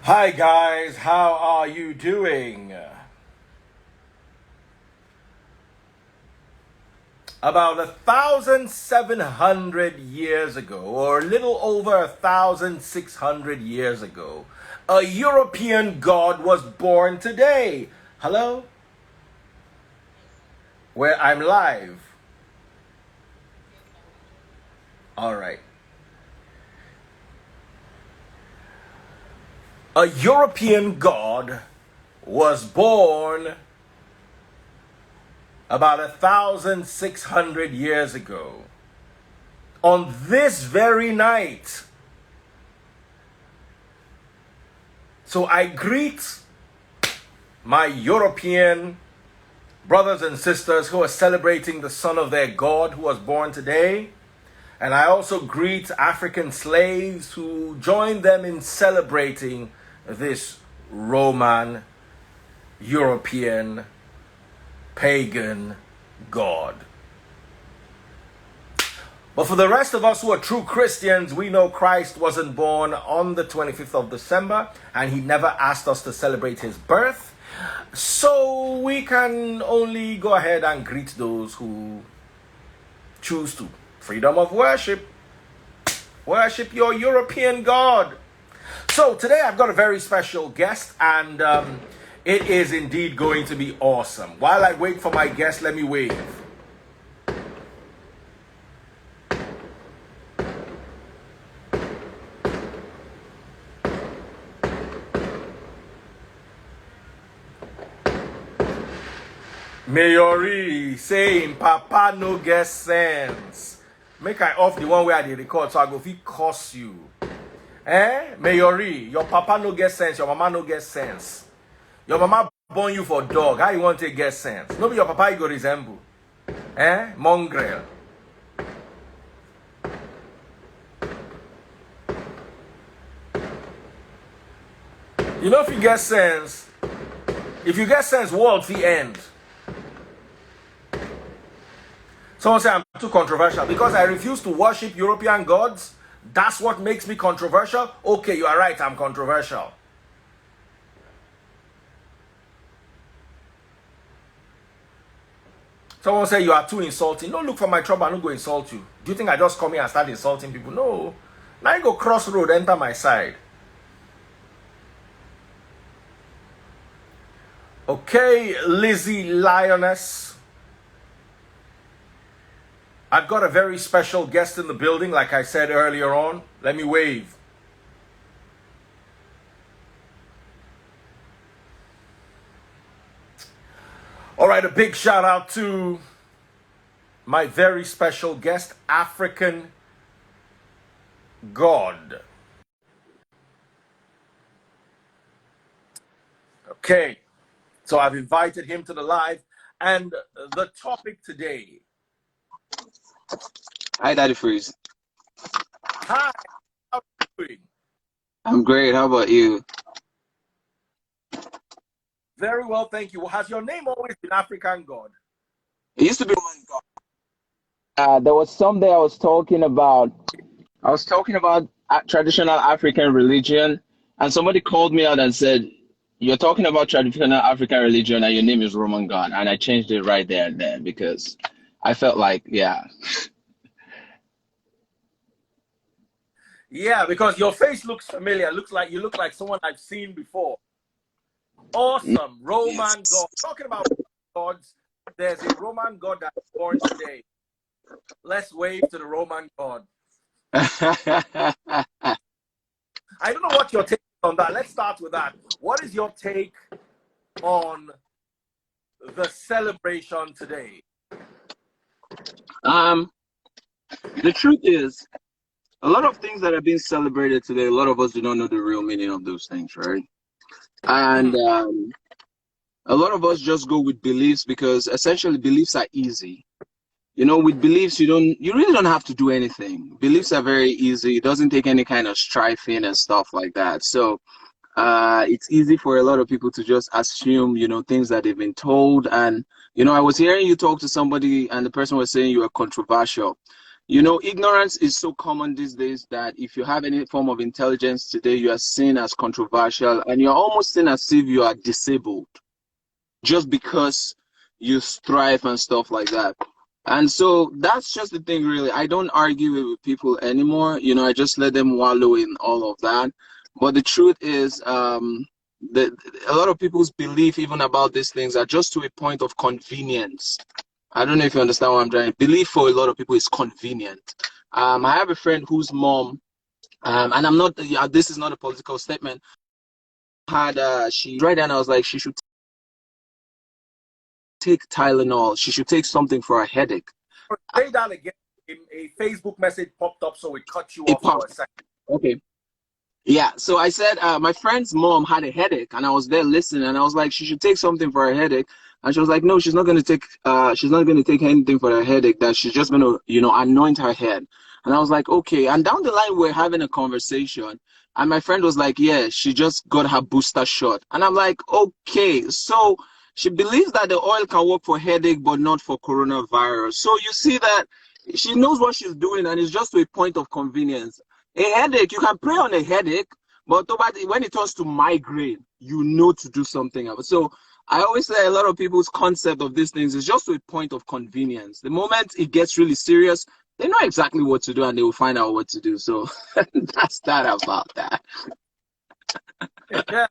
Hi guys, how are you doing? About 1,700 years ago, or a little over 1,600 years ago, a European god was born today. Hello? Where I'm live. Alright. A European god was born about 1,600 years ago. On this very night. So I greet my European brothers and sisters who are celebrating the son of their God who was born today. And I also greet African slaves who join them in celebrating this Roman, European, pagan God. But for the rest of us who are true Christians, we know Christ wasn't born on the 25th of December, and he never asked us to celebrate his birth. So we can only go ahead and greet those who choose to. Freedom of worship. Worship your European God. So today I've got a very special guest, and it is indeed going to be awesome. While I wait for my guest, let me wave. Mayori saying Papa no get sense. Make I off the one where I did record so I go fit curse you. Mayori, your papa no get sense, your mama no get sense. Your mama born you for dog. How you want to get sense? No be your papa you go resemble. Mongrel. You know if you get sense, world the end. Someone say I'm too controversial because I refuse to worship European gods. That's what makes me controversial. Okay, you are right, I'm controversial. Someone say you are too insulting. No, look for my trouble, I'm not going to insult you. Do you think I just come here and start insulting people? No. Now you go cross road, enter my side. Okay, Lizzie Lioness. I've got a very special guest in the building, like I said earlier on. Let me wave. All right, a big shout out to my very special guest, African God. Okay, so I've invited him to the live, and the topic today. Hi, Daddy Freeze. Hi, how are you doing? I'm great. How about you? Very well, thank you. Has your name always been African God? It used to be Roman God. There was something I was talking about. I was talking about traditional African religion, and somebody called me out and said, "You're talking about traditional African religion, and your name is Roman God." And I changed it right there and then because I felt like, yeah. Yeah, because your face looks familiar. You look like someone I've seen before. Awesome. Roman God. Talking about gods, there's a Roman God that's born today. Let's wave to the Roman God. I don't know what your take is on that. Let's start with that. What is your take on the celebration today? The truth is, a lot of things that are being celebrated today, a lot of us do not know the real meaning of those things, right? And a lot of us just go with beliefs because essentially beliefs are easy. You know, with beliefs, you really don't have to do anything. Beliefs are very easy. It doesn't take any kind of striving and stuff like that. So it's easy for a lot of people to just assume, things that they've been told. And, I was hearing you talk to somebody and the person was saying you are controversial. You know, ignorance is so common these days that if you have any form of intelligence today, you are seen as controversial and you're almost seen as if you are disabled just because you strive and stuff like that. And so that's just the thing, really. I don't argue with people anymore. You know, I just let them wallow in all of that. But the truth is, that a lot of people's belief even about these things are just to a point of convenience. I don't know if you understand what I'm trying. Belief for a lot of people is convenient. I have a friend whose mom, and I'm not. Yeah, this is not a political statement. She right, and I was like, she should take Tylenol. She should take something for a headache. Say that again. A Facebook message popped up, so it cut you It off for a popped. second. Okay. Yeah, so I said my friend's mom had a headache, and I was there listening, and I was like, she should take something for her headache, and she was like, no, she's not going to take anything for her headache. That she's just going to, you know, anoint her head. And I was like, okay. And down the line, we're having a conversation, and my friend was like, yeah, she just got her booster shot, and I'm like, okay, so she believes that the oil can work for headache, but not for coronavirus. So you see that she knows what she's doing, and it's just to a point of convenience. A headache, you can pray on a headache, but when it turns to migraine, you know to do something about it. So I always say a lot of people's concept of these things is just to a point of convenience. The moment it gets really serious, they know exactly what to do and they will find out what to do. So that's that about that. Yeah.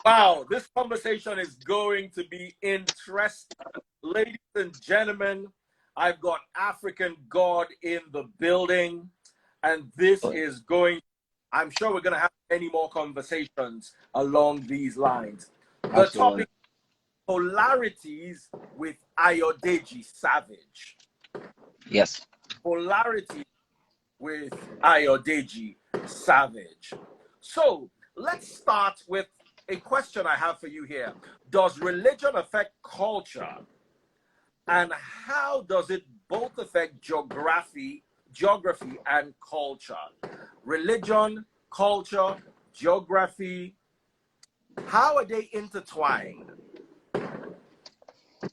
Wow, this conversation is going to be interesting. Ladies and gentlemen, I've got African God in the building. And this is going, I'm sure we're going to have many more conversations along these lines. The topic, polarities with Ayodeji Savage. Yes. Polarity with Ayodeji Savage. So let's start with a question I have for you here. Does religion affect culture? And how does it both affect geography and culture? Religion, culture, geography, how are they intertwined?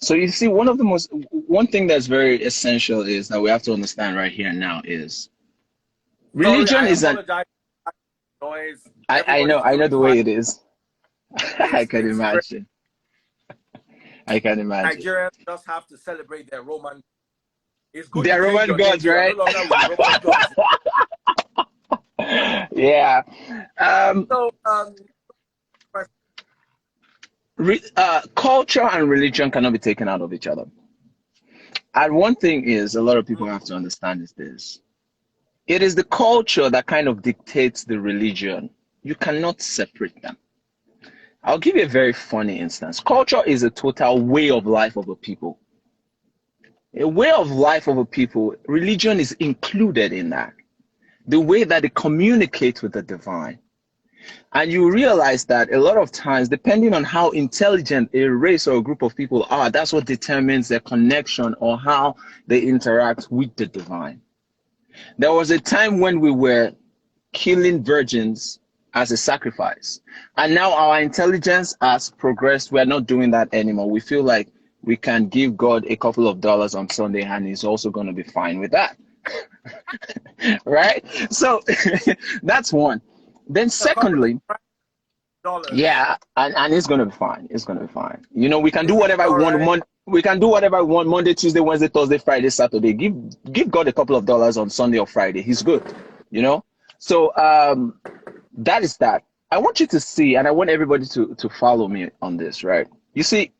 So you see, one thing that's very essential is that we have to understand right here and now is religion is an. Noise. I know the way it is. I can imagine. I can imagine. Nigerians just have to celebrate their Roman. It's good. They're Roman gods, right? No Roman gods. Yeah. Culture and religion cannot be taken out of each other. And one thing is, a lot of people have to understand is this. It is the culture that kind of dictates the religion. You cannot separate them. I'll give you a very funny instance. Culture is a total way of life of a people. A way of life of a people, religion is included in that. The way that they communicate with the divine. And you realize that a lot of times, depending on how intelligent a race or a group of people are, that's what determines their connection or how they interact with the divine. There was a time when we were killing virgins as a sacrifice. And now our intelligence has progressed. We're not doing that anymore. We feel like we can give God a couple of dollars on Sunday and he's also going to be fine with that. Right? So that's one. Then secondly, yeah, and it's going to be fine. It's going to be fine. You know, we can do whatever I want. We can do whatever I want Monday, Tuesday, Wednesday, Thursday, Friday, Saturday. Give God a couple of dollars on Sunday or Friday. He's good, you know? So that is that. I want you to see, and I want everybody to follow me on this, right? You see,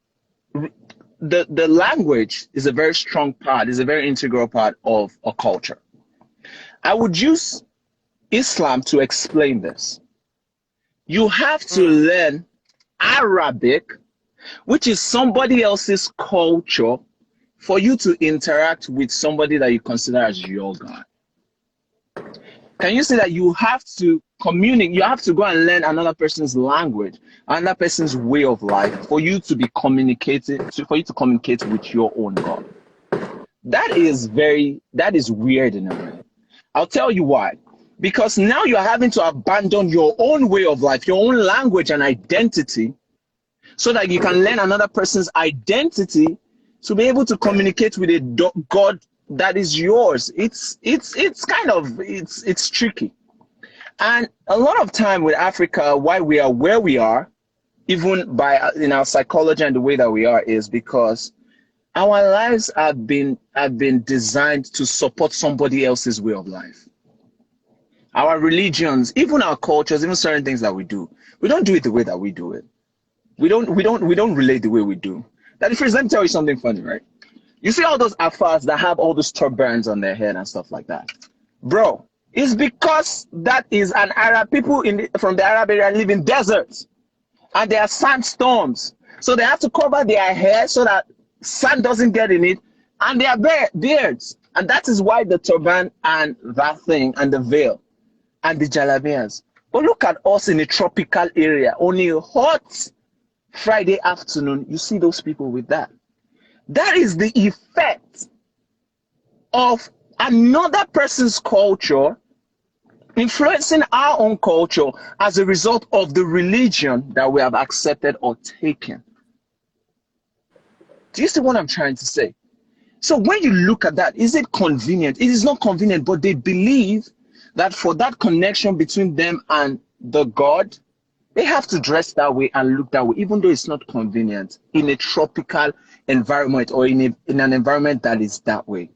the language is a very strong part, is a very integral part of a culture. I would use Islam to explain this. You have to learn Arabic, which is somebody else's culture, for you to interact with somebody that you consider as your God. Can you see that you have to communicate, you have to go and learn another person's language, another person's way of life for you to be communicated, for you to communicate with your own God? That is weird in a way. I'll tell you why. Because now you're having to abandon your own way of life, your own language and identity, so that you can learn another person's identity to be able to communicate with a God that is yours. It's kind of it's tricky. And a lot of time with Africa, why we are where we are, even by in our psychology and the way that we are, is because our lives have been designed to support somebody else's way of life. Our religions, even our cultures, even certain things that we don't do it the way that we do it. We don't relate the way we do. That, first, let me tell you something funny, right? You see all those Afars that have all those turbans on their head and stuff like that, bro. It's because that is an Arab people from the Arab area live in deserts, and there are sandstorms, so they have to cover their hair so that sand doesn't get in it, and they are beards, and that is why the turban and that thing and the veil and the jalabias. But look at us in a tropical area, only a hot Friday afternoon, you see those people with that. That is the effect of another person's culture influencing our own culture as a result of the religion that we have accepted or taken. Do you see what I'm trying to say? So when you look at that, is it convenient? It is not convenient, but they believe that for that connection between them and the God, they have to dress that way and look that way, even though it's not convenient in a tropical environment or in an environment that is that way.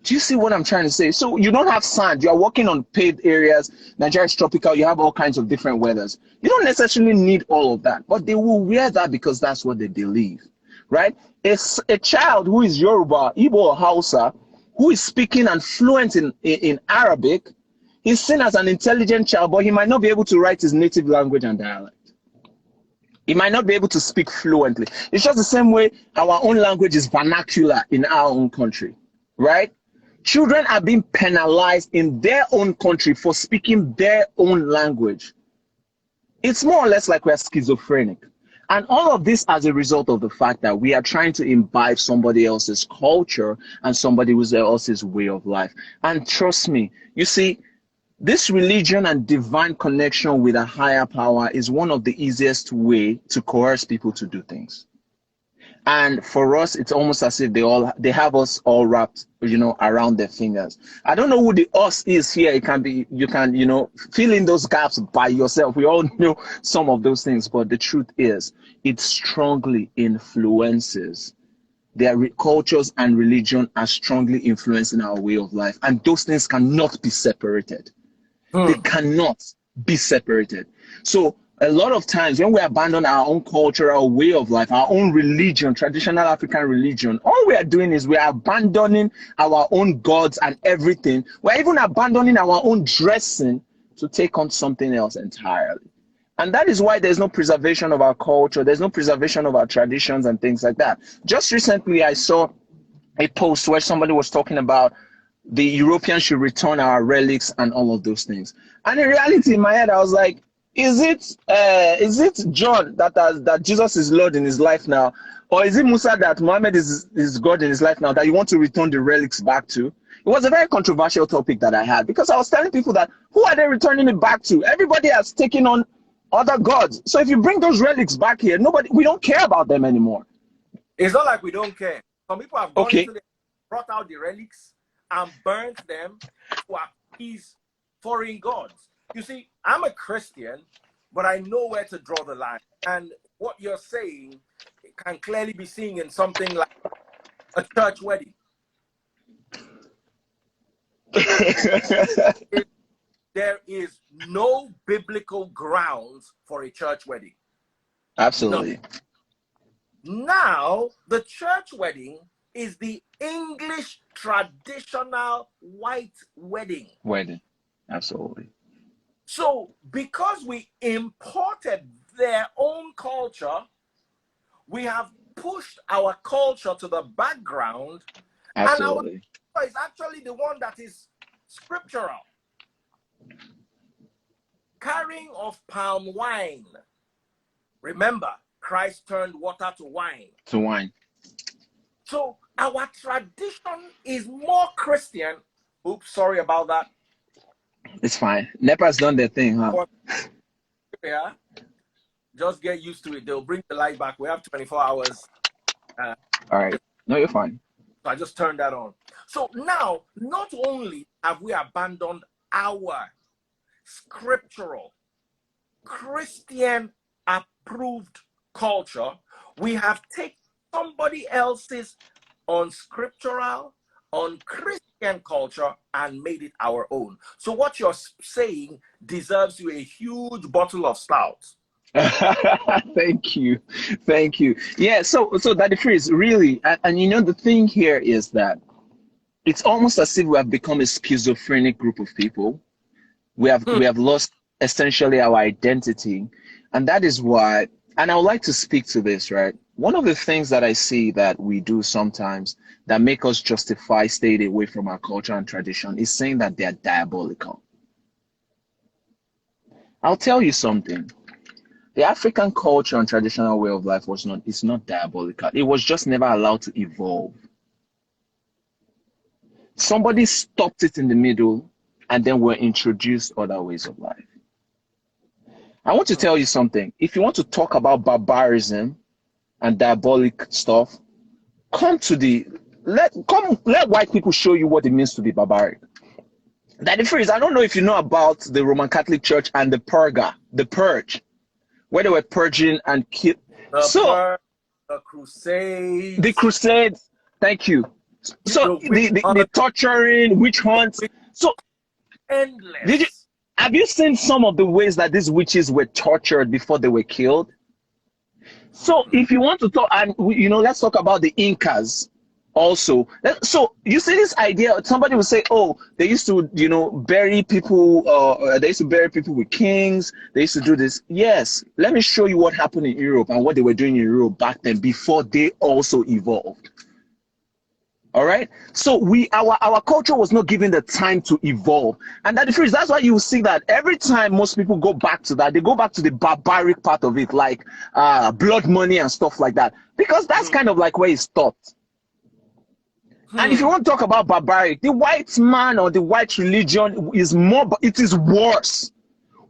Do you see what I'm trying to say? So you don't have sand. You are walking on paved areas. Nigeria is tropical. You have all kinds of different weathers. You don't necessarily need all of that, but they will wear that because that's what they believe, right? It's a child who is Yoruba, Igbo, or Hausa, who is speaking and fluent in Arabic. He's seen as an intelligent child, but he might not be able to write his native language and dialect. He might not be able to speak fluently. It's just the same way our own language is vernacular in our own country, right? Children are being penalized in their own country for speaking their own language. It's more or less like we're schizophrenic. And all of this as a result of the fact that we are trying to imbibe somebody else's culture and somebody else's way of life. And trust me, you see, this religion and divine connection with a higher power is one of the easiest way to coerce people to do things. And for us, it's almost as if they have us all wrapped, around their fingers. I don't know who the us is here. It can be, you can, fill in those gaps by yourself. We all know some of those things, but the truth is, it strongly influences. Their cultures and religion are strongly influencing our way of life. And those things cannot be separated. They cannot be separated. So a lot of times when we abandon our own culture, our way of life, our own religion, traditional African religion, all we are doing is we are abandoning our own gods and everything. We're even abandoning our own dressing to take on something else entirely. And that is why there's no preservation of our culture. There's no preservation of our traditions and things like that. Just recently, I saw a post where somebody was talking about the Europeans should return our relics and all of those things. And in reality, in my head, I was like, is it John that Jesus is Lord in his life now? Or is it Musa that Muhammad is God in his life now that you want to return the relics back to? It was a very controversial topic that I had because I was telling people that who are they returning it back to? Everybody has taken on other gods. So if you bring those relics back here, we don't care about them anymore. It's not like we don't care. Some people have gone into brought out the relics and burnt them to appease foreign gods. You see, I'm a Christian, but I know where to draw the line. And what you're saying can clearly be seen in something like a church wedding. There is no biblical grounds for a church wedding. Absolutely. No. Now, the church wedding is the English traditional white wedding. Wedding, absolutely. So, because we imported their own culture, we have pushed our culture to the background. Absolutely. And our culture is actually the one that is scriptural. Carrying of palm wine. Remember, Christ turned water to wine. To wine. So, our tradition is more Christian. Oops, sorry about that. It's fine. NEPA's done their thing, huh? Yeah. Just get used to it. They'll bring the light back. We have 24 hours. All right. No, you're fine. So I just turned that on. So now, not only have we abandoned our scriptural, Christian approved culture, we have taken somebody else's unscriptural, unchristian culture and made it our own. So what you're saying deserves you a huge bottle of stout. Thank you. Thank you. Yeah, so that the phrase really, and you know, the thing here is that it's almost as if we have become a schizophrenic group of people. We have lost essentially our identity. And that is why, and I would like to speak to this, right? One of the things that I see that we do sometimes that make us justify staying away from our culture and tradition is saying that they're diabolical. I'll tell you something. The African culture and traditional way of life is not diabolical. It was just never allowed to evolve. Somebody stopped it in the middle and then were introduced other ways of life. I want to tell you something. If you want to talk about barbarism and diabolic stuff, let white people show you what it means to be barbaric. That the phrase, I don't know if you know about the Roman Catholic Church and the purge, where they were purging and killing. The Crusades. The Crusades. Thank you. So the torturing, witch hunts. So endless. Have you seen some of the ways that these witches were tortured before they were killed? So if you want to talk, and let's talk about the Incas also. So you see this idea, somebody will say, oh, they used to, bury people, they used to bury people with kings, they used to do this. Yes, let me show you what happened in Europe and what they were doing in Europe back then before they also evolved. All right. So our culture was not given the time to evolve. And that's why you see that every time most people go back to that, they go back to the barbaric part of it, like blood money and stuff like that, because that's kind of like where it stopped. And if you want to talk about barbaric, the white man or the white religion is worse.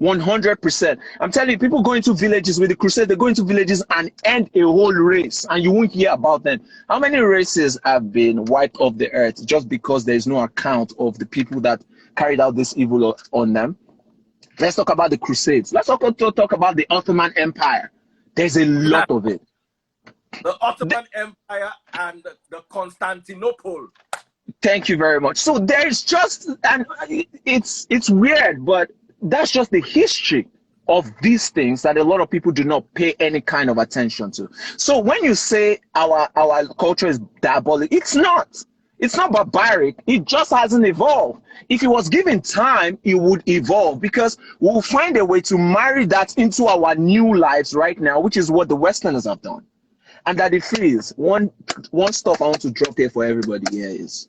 100%. I'm telling you, people go into villages with the crusade, they go into villages and end a whole race, and you won't hear about them. How many races have been wiped off the earth just because there is no account of the people that carried out this evil on them? Let's talk about the crusades. Let's talk about the Ottoman Empire. There's a lot of it. The Ottoman Empire and the Constantinople. Thank you very much. So there's just, and it's weird, but that's just the history of these things that a lot of people do not pay any kind of attention to. So when you say our culture is diabolic, it's not barbaric. It just hasn't evolved. If it was given time, it would evolve, because we'll find a way to marry that into our new lives right now, which is what the Westerners have done. And that it is one stuff I want to drop here for everybody here is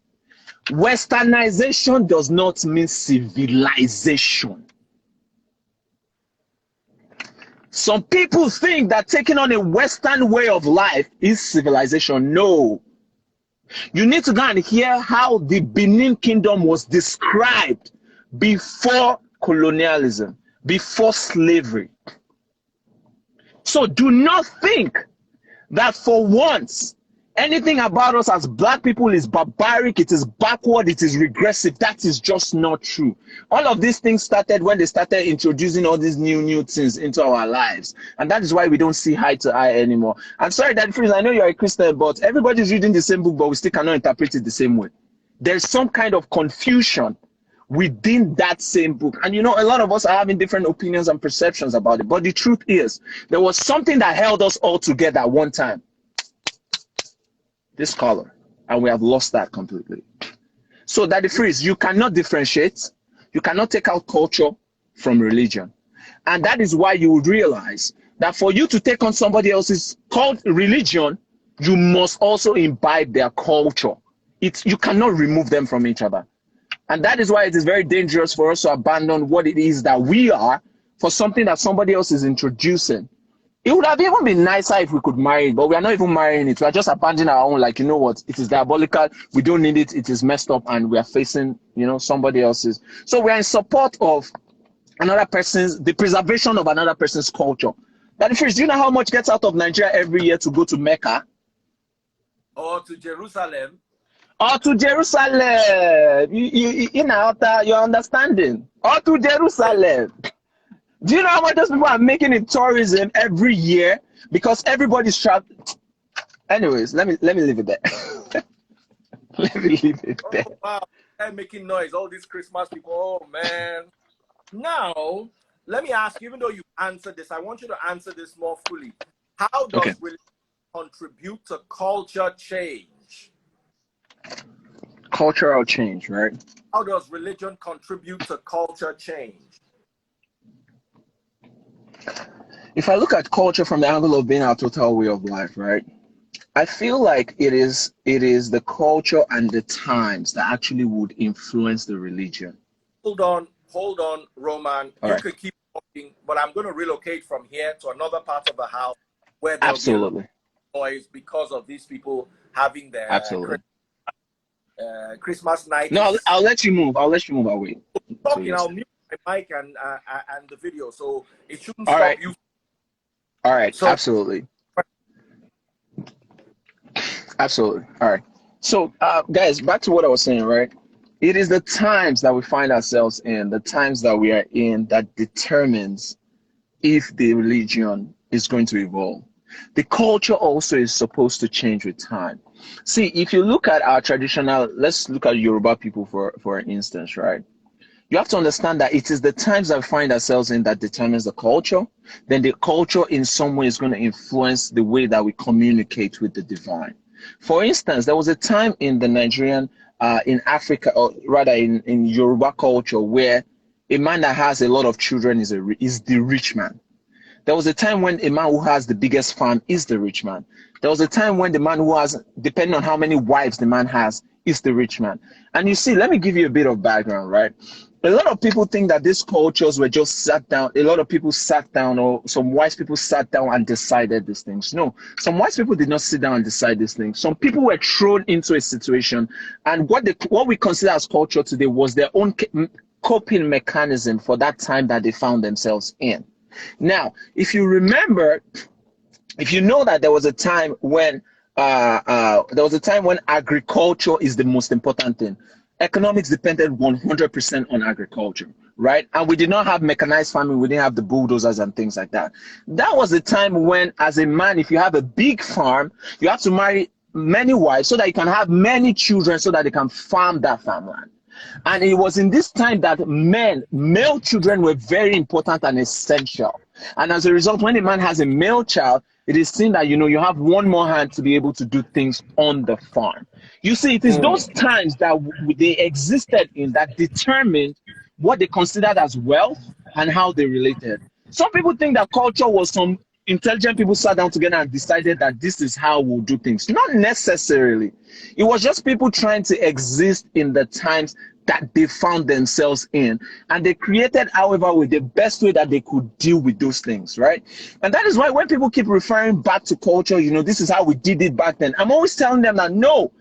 Westernization does not mean civilization. Some people think that taking on a Western way of life is civilization. No. You need to go and hear how the Benin Kingdom was described before colonialism, before slavery. So do not think that for once, anything about us as black people is barbaric, it is backward, it is regressive. That is just not true. All of these things started when they started introducing all these new things into our lives. And that is why we don't see eye to eye anymore. I'm sorry, Daddy Freeze, I know you're a Christian, but everybody's reading the same book, but we still cannot interpret it the same way. There's some kind of confusion within that same book. And a lot of us are having different opinions and perceptions about it. But the truth is, there was something that held us all together at one time. This color, and we have lost that completely. So that the phrase, you cannot differentiate, you cannot take out culture from religion. And that is why you would realize that for you to take on somebody else's called religion, you must also imbibe their culture. You cannot remove them from each other. And that is why it is very dangerous for us to abandon what it is that we are for something that somebody else is introducing. It would have even been nicer if we could marry it, but we are not even marrying it. We are just abandoning our own, like, you know what, it is diabolical, we don't need it, it is messed up, and we are facing, somebody else's. So we are in support of the preservation of another person's culture. That first, do you know how much gets out of Nigeria every year to go to Mecca? Or to Jerusalem? Or to Jerusalem. You know, you're understanding. Or to Jerusalem. Do you know how much those people are making in tourism every year? Because everybody's traveling. Anyways, let me leave it there. Let me leave it there. Oh, wow, they're making noise. All these Christmas people. Oh man. Now, let me ask you, even though you answered this, I want you to answer this more fully. How does religion contribute to culture change? Cultural change, right? How does religion contribute to culture change? If I look at culture from the angle of being our total way of life, right? I feel like it is the culture and the times that actually would influence the religion. Hold on, Roman. All you right. could keep talking, but I'm going to relocate from here to another part of the house where there'll Absolutely. be noise because of these people having their Christmas night. No, I'll let you move. I'll let you move away. Talking, I'll mute my mic and the video, so it shouldn't All stop right. you. All right. So, absolutely. Absolutely. All right. So, guys, back to what I was saying, right? It is the times that we find ourselves in, the times that we are in, that determines if the religion is going to evolve. The culture also is supposed to change with time. See, if you look at our traditional, let's look at Yoruba people for instance, right? You have to understand that it is the times that we find ourselves in that determines the culture. Then the culture in some way is going to influence the way that we communicate with the divine. For instance, there was a time in the Nigerian, in Africa, or rather in Yoruba culture, where a man that has a lot of children is the rich man. There was a time when a man who has the biggest farm is the rich man. There was a time when the man who has, depending on how many wives the man has, is the rich man. And you see, let me give you a bit of background, right? A lot of people think that these cultures were just sat down. A lot of people sat down, or some wise people sat down and decided these things. No, some wise people did not sit down and decide these things. Some people were thrown into a situation, and what we consider as culture today was their own coping mechanism for that time that they found themselves in. Now, if you remember, if you know that there was a time when agriculture is the most important thing. Economics depended 100% on agriculture, right? And we did not have mechanized farming. We didn't have the bulldozers and things like that. That was the time when, as a man, if you have a big farm, you have to marry many wives so that you can have many children so that they can farm that farmland. And it was in this time that male children were very important and essential. And as a result, when a man has a male child, it is seen that, you have one more hand to be able to do things on the farm. You see, it is those times that they existed in that determined what they considered as wealth and how they related. Some people think that culture was some intelligent people sat down together and decided that this is how we'll do things. Not necessarily. It was just people trying to exist in the times that they found themselves in. And they created, however, with the best way that they could deal with those things, right? And that is why when people keep referring back to culture, this is how we did it back then. I'm always telling them that, no,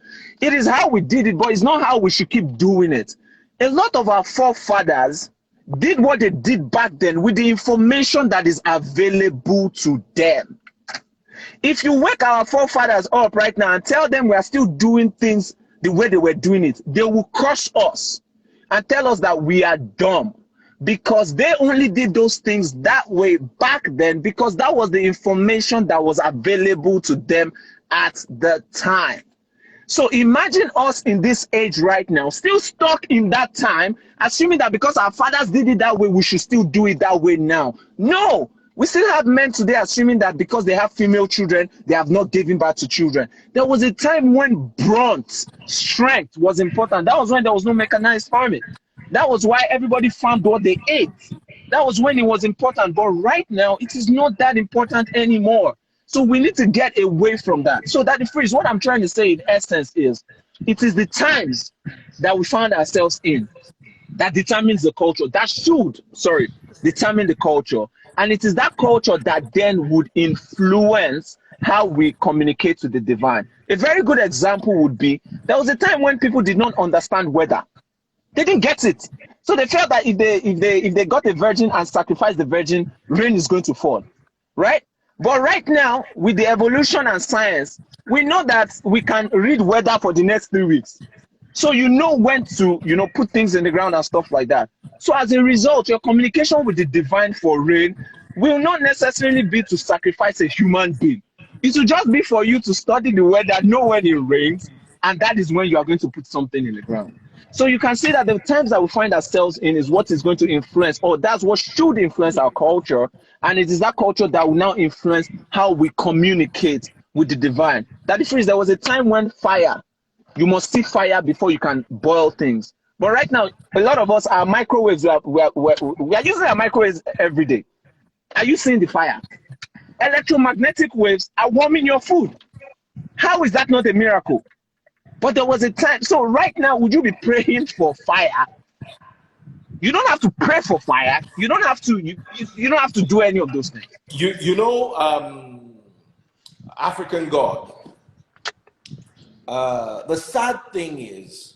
it is how we did it, but it's not how we should keep doing it. A lot of our forefathers did what they did back then with the information that is available to them. If you wake our forefathers up right now and tell them we are still doing things the way they were doing it, they will crush us and tell us that we are dumb, because they only did those things that way back then because that was the information that was available to them at the time. So imagine us in this age right now, still stuck in that time, assuming that because our fathers did it that way, we should still do it that way now. No, we still have men today assuming that because they have female children, they have not given birth to children. There was a time when brunt, strength was important. That was when there was no mechanized farming. That was why everybody farmed what they ate. That was when it was important. But right now, it is not that important anymore. So we need to get away from that. So that the phrase, what I'm trying to say in essence is, it is the times that we find ourselves in that determines the culture, that should, determine the culture. And it is that culture that then would influence how we communicate with the divine. A very good example would be, there was a time when people did not understand weather. They didn't get it. So they felt that if they got a virgin and sacrificed the virgin, rain is going to fall, right? But right now, with the evolution and science, we know that we can read weather for the next 3 weeks. So you know when to, put things in the ground and stuff like that. So as a result, your communication with the divine for rain will not necessarily be to sacrifice a human being. It will just be for you to study the weather, know when it rains, and that is when you are going to put something in the ground. So you can see that the times that we find ourselves in is what is going to influence, or that's what should influence our culture. And it is that culture that will now influence how we communicate with the divine. That is, there was a time when fire, you must see fire before you can boil things. But right now, a lot of us are microwaves. We are using our microwaves every day. Are you seeing the fire? Electromagnetic waves are warming your food. How is that not a miracle? But there was a time. So right now, would you be praying for fire? You don't have to pray for fire. You don't have to. You don't have to do any of those things. African God. The sad thing is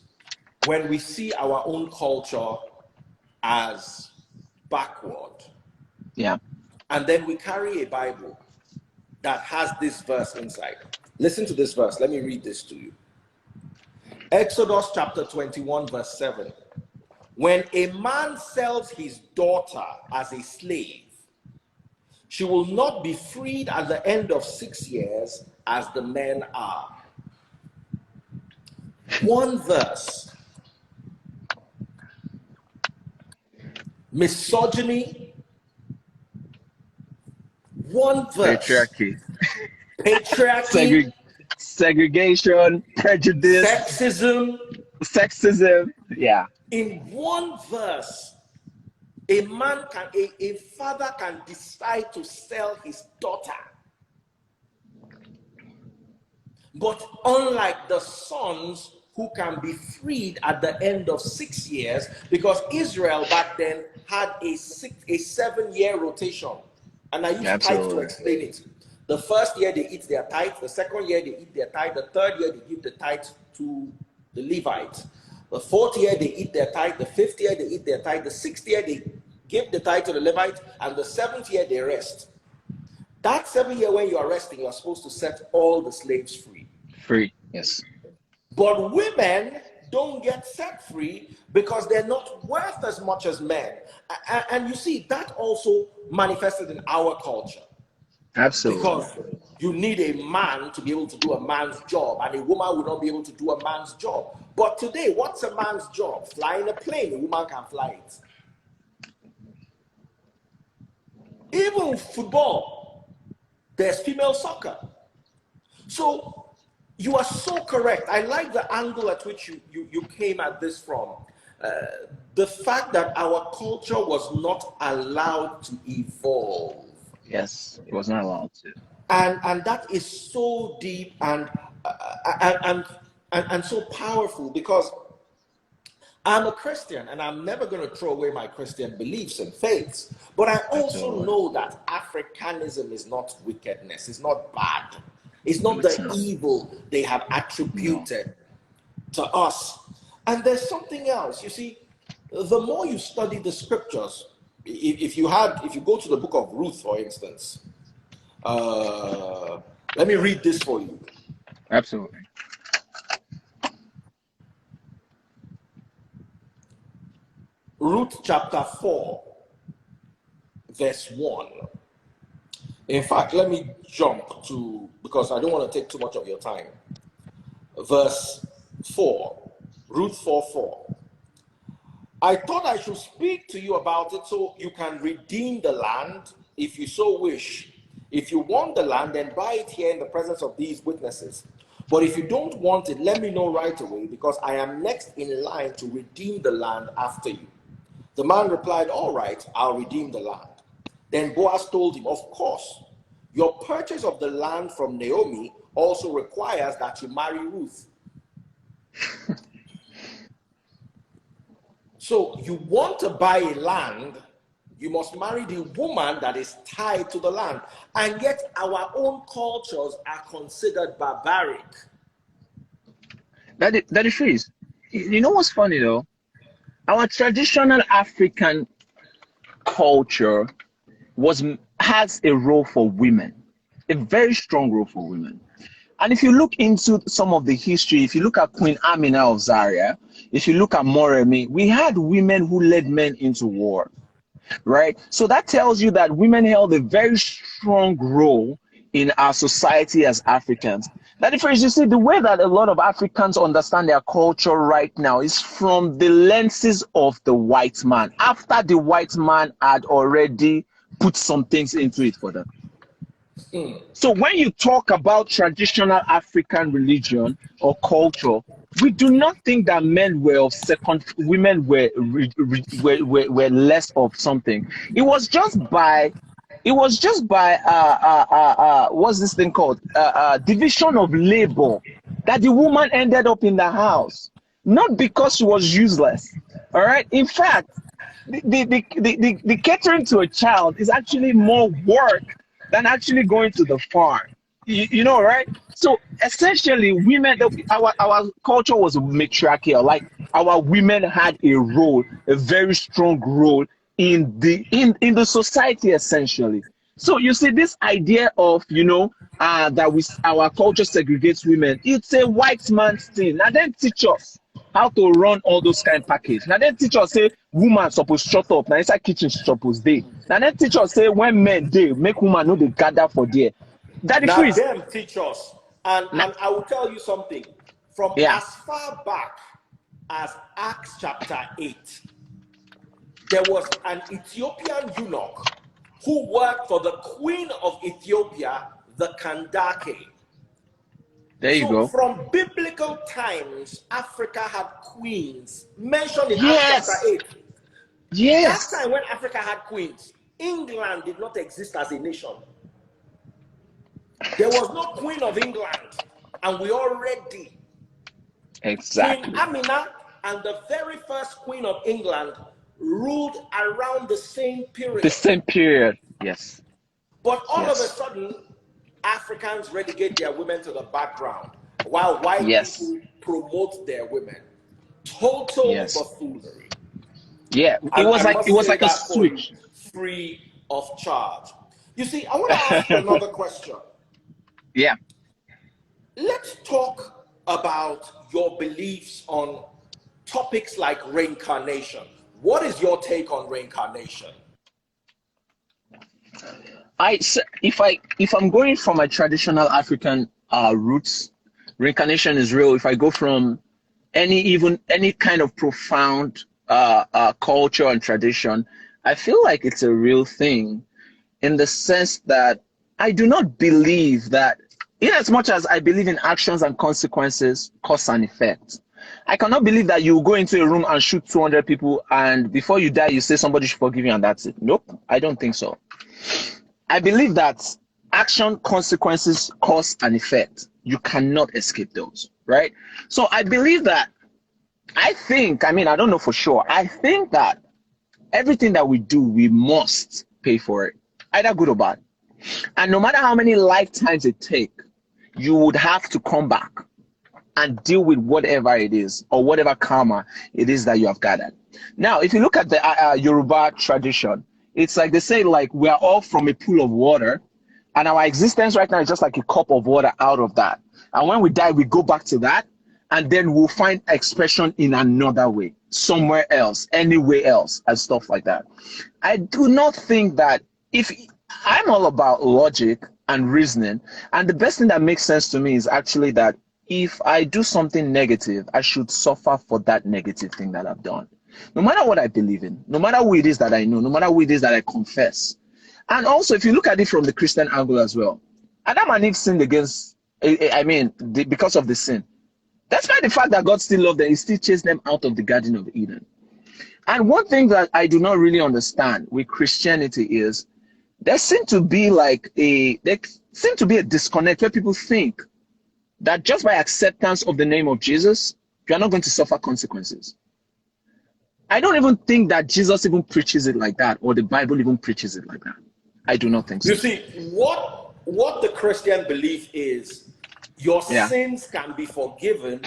when we see our own culture as backward. Yeah. And then we carry a Bible that has this verse inside. Listen to this verse. Let me read this to you. Exodus chapter 21, verse 7. When a man sells his daughter as a slave, she will not be freed at the end of 6 years as the men are. One verse. Misogyny. One verse. Patriarchy. Segregation, prejudice, sexism. Yeah. In one verse, a father can decide to sell his daughter. But unlike the sons who can be freed at the end of 6 years, because Israel back then had a 7-year rotation. And I use tithe to explain it. The first year they eat their tithe, the second year they eat their tithe, the third year they give the tithe to the Levites. The fourth year they eat their tithe, the fifth year they eat their tithe, the sixth year they give the tithe to the Levites, and the seventh year they rest. That 7th year when you are resting, you are supposed to set all the slaves free. Free, yes. But women don't get set free because they're not worth as much as men. And you see, that also manifested in our culture. Absolutely. Because you need a man to be able to do a man's job, and a woman will not be able to do a man's job. But today, what's a man's job? Flying a plane, a woman can fly it. Even football, there's female soccer. So you are so correct. I like the angle at which you came at this from. The fact that our culture was not allowed to evolve. Yes, it was not allowed to. And that is so deep and so powerful, because I'm a Christian and I'm never going to throw away my Christian beliefs and faiths. But I also know that Africanism is not wickedness. It's not bad. It's not the evil they have attributed to us. And there's something else. You see, the more you study the scriptures, if you go to the book of Ruth, for instance, let me read this for you. Absolutely. Ruth chapter 4, verse 1. In fact, let me jump to, because I don't want to take too much of your time. Verse 4, Ruth 4:4. I thought I should speak to you about it so you can redeem the land if you so wish. If you want the land, then buy it here in the presence of these witnesses. But if you don't want it, let me know right away, because I am next in line to redeem the land after you. The man replied, all right, I'll redeem the land. Then Boaz told him, of course, your purchase of the land from Naomi also requires that you marry Ruth. So you want to buy a land, you must marry the woman that is tied to the land. And yet our own cultures are considered barbaric. That is true. You know what's funny though? Our traditional African culture has a role for women. a very strong role for women. And if you look into some of the history, if you look at Queen Amina of Zaria, if you look at Moremi, we had women who led men into war, right? So that tells you that women held a very strong role in our society as Africans. That if you see, the way that a lot of Africans understand their culture right now is from the lenses of the white man, after the white man had already put some things into it for them. So when you talk about traditional African religion or culture, we do not think that men were of second, women were less of something. It was just by what's this thing called? Division of labor that the woman ended up in the house, not because she was useless. All right. In fact, the catering to a child is actually more work than actually going to the farm. You know, right? So essentially, women, our culture was matriarchal. Like our women had a role, a very strong role in the society, essentially. So you see, this idea of that our culture segregates women, it's a white man's thing. Now then teach us how to run all those kind of package. Now then teach us say woman supposed shut up. Now inside kitchen supposed dey. Now then teach us say when men dey make woman know they gather for there. That Now freeze. them teach us, and I will tell you something. From as far back as Acts chapter 8, there was an Ethiopian eunuch who worked for the queen of Ethiopia, the Kandake. There you go. From biblical times, Africa had queens mentioned in Acts chapter 8. Yes. That time when Africa had queens, England did not exist as a nation. There was no Queen of England, and we already. Exactly. Queen Amina and the very first Queen of England ruled around the same period. The same period, yes. But all of a sudden, Africans relegate their women to the background, while white people promote their women. Total buffoonery. Yeah, it was like a switch. Free of charge. You see, I want to ask you another question. Yeah. Let's talk about your beliefs on topics like reincarnation. What is your take on reincarnation? If I'm going from my traditional African roots, reincarnation is real. If I go from any kind of profound culture and tradition, I feel like it's a real thing, in the sense that I do not believe that, in as much as I believe in actions and consequences, cause and effect, I cannot believe that you go into a room and shoot 200 people and before you die, you say somebody should forgive you and that's it. Nope, I don't think so. I believe that action, consequences, cause and effect, you cannot escape those, right? So I believe that, I don't know for sure, I think that everything that we do, we must pay for it, either good or bad. And no matter how many lifetimes it takes, you would have to come back and deal with whatever it is, or whatever karma it is that you have gathered. Now, if you look at the Yoruba tradition, it's like they say, like, we are all from a pool of water, and our existence right now is just like a cup of water out of that. And when we die, we go back to that, and then we'll find expression in another way, somewhere else, anywhere else, and stuff like that. I do not think that, I'm all about logic and reasoning, and the best thing that makes sense to me is actually that if I do something negative, I should suffer for that negative thing that I've done. No matter what I believe in, no matter who it is that I know, no matter who it is that I confess. And also, if you look at it from the Christian angle as well, Adam and Eve sinned because of the sin. Despite the fact that God still loved them, he still chased them out of the Garden of Eden. And one thing that I do not really understand with Christianity is there seems to be a disconnect where people think that just by acceptance of the name of Jesus, you are not going to suffer consequences. I don't even think that Jesus even preaches it like that, or the Bible even preaches it like that. I do not think so. You see, what the Christian belief is, your sins can be forgiven,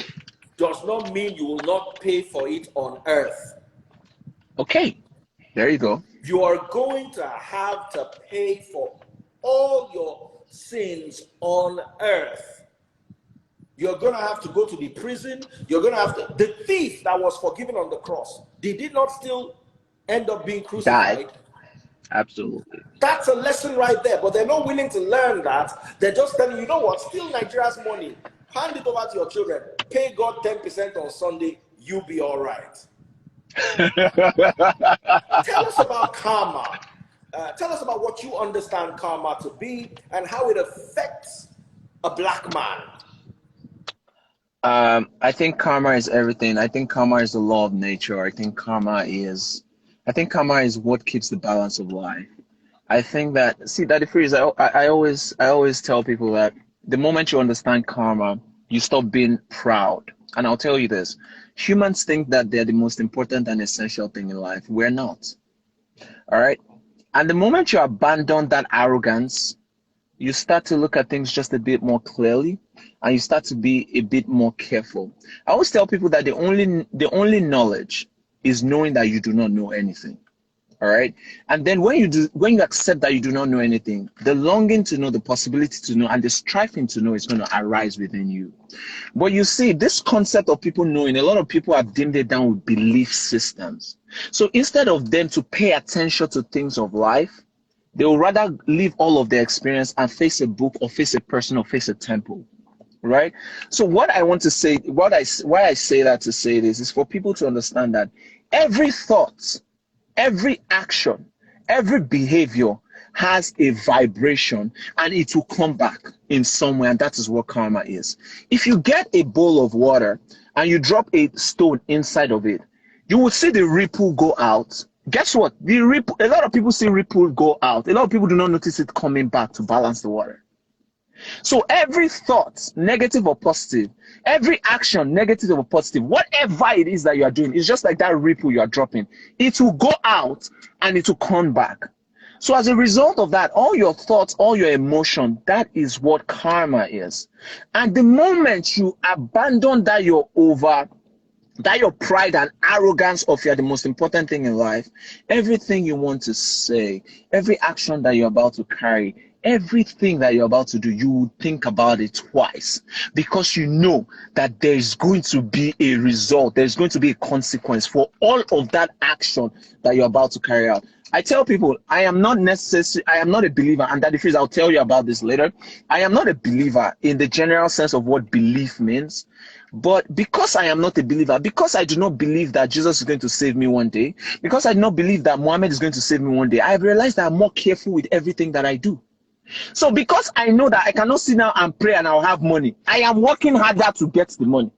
does not mean you will not pay for it on earth. Okay, there you go. You are going to have to pay for all your sins on earth. You're going to have to go to the prison. You're going to have to. The thief that was forgiven on the cross, did he not still end up being crucified? Died. Absolutely. That's a lesson right there. But they're not willing to learn that. They're just telling you know what? Steal Nigeria's money. Hand it over to your children. Pay God 10% on Sunday. You'll be all right. Tell us about karma. Tell us about what you understand karma to be and how it affects a black man. I think karma is everything. I think karma is the law of nature. I think karma is what keeps the balance of life. I think that, see, that the phrase, I always tell people that the moment you understand karma, you stop being proud. And I'll tell you this, humans think that they're the most important and essential thing in life. We're not. All right. And the moment you abandon that arrogance, you start to look at things just a bit more clearly, and you start to be a bit more careful. I always tell people that the only knowledge is knowing that you do not know anything. All right. And then when you accept that you do not know anything, the longing to know, the possibility to know, and the striving to know is going to arise within you. But you see, this concept of people knowing, a lot of people have dimmed it down with belief systems. So instead of them to pay attention to things of life, they will rather leave all of their experience and face a book or face a person or face a temple. Right? So what I want to say, why I say that to say this is for people to understand that every thought, every action, every behavior has a vibration, and it will come back in some way, and that is what karma is. If you get a bowl of water and you drop a stone inside of it, you will see the ripple go out. Guess what? The ripple, a lot of people see ripple go out. A lot of people do not notice it coming back to balance the water. So every thought, negative or positive, every action, negative or positive, whatever it is that you are doing, it's just like that ripple you are dropping. It will go out and it will come back. So as a result of that, all your thoughts, all your emotion, that is what karma is. And the moment you abandon that your pride and arrogance of you're the most important thing in life, everything you want to say, every action that you're about to carry, everything that you're about to do, you will think about it twice, because you know that there's going to be a result, there's going to be a consequence for all of that action that you're about to carry out. I tell people, I am not a believer, and that the phrase, I'll tell you about this later. I am not a believer in the general sense of what belief means. But because I am not a believer, because I do not believe that Jesus is going to save me one day, because I do not believe that Muhammad is going to save me one day, I have realized that I'm more careful with everything that I do. So because I know that I cannot sit down and pray and I'll have money, I am working harder to get the money.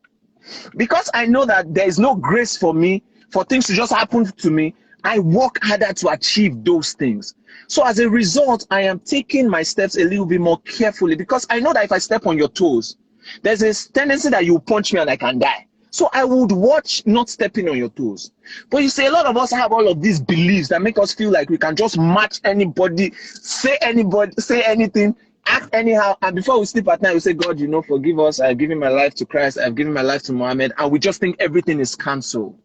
Because I know that there is no grace for me, for things to just happen to me, I work harder to achieve those things. So as a result, I am taking my steps a little bit more carefully, because I know that if I step on your toes, there's a tendency that you punch me and I can die. So I would watch not stepping on your toes. But you see, a lot of us have all of these beliefs that make us feel like we can just match anybody, say anything, act anyhow. And before we sleep at night, we say, God, forgive us. I've given my life to Christ. I've given my life to Muhammad. And we just think everything is cancelled.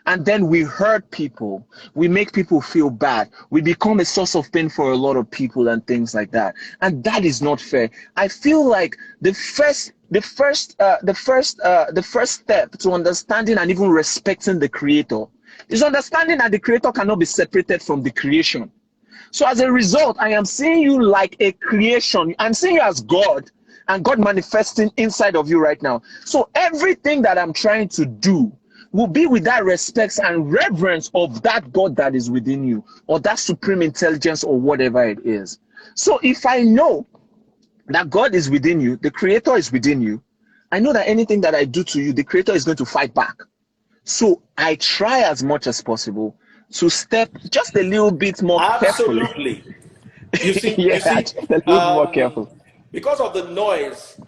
And then we hurt people. We make people feel bad. We become a source of pain for a lot of people and things like that. And that is not fair. I feel like the first step to understanding and even respecting the Creator is understanding that the Creator cannot be separated from the creation. So as a result, I am seeing you like a creation. I'm seeing you as God, and God manifesting inside of you right now. So everything that I'm trying to do will be with that respect and reverence of that God that is within you, or that supreme intelligence, or whatever it is. So if I know that God is within you, the Creator is within you, I know that anything that I do to you, the Creator is going to fight back. So I try as much as possible to step just a little bit more carefully. Absolutely. You see, just a little more careful. Because of the noise,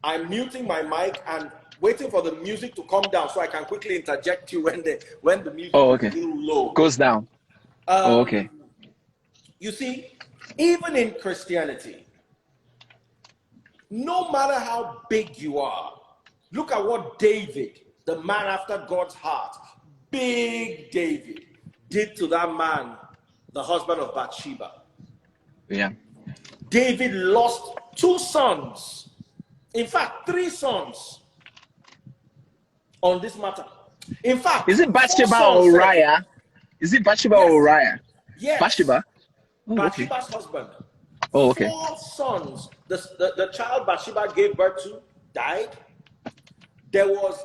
I'm muting my mic and waiting for the music to come down so I can quickly interject you when the music is a little low. Goes down. Okay. You see, even in Christianity, no matter how big you are, look at what David, the man after God's heart, big David, did to that man, the husband of Bathsheba. Yeah. David lost 2 sons, in fact 3 sons on this matter. In fact, Is it 4 Bathsheba or sons said, Uriah? Is it Bathsheba or yes, Uriah? yes, Bathsheba? Oh, okay. Bathsheba's husband. Oh, okay. 4 sons. The child Bathsheba gave birth to died. There was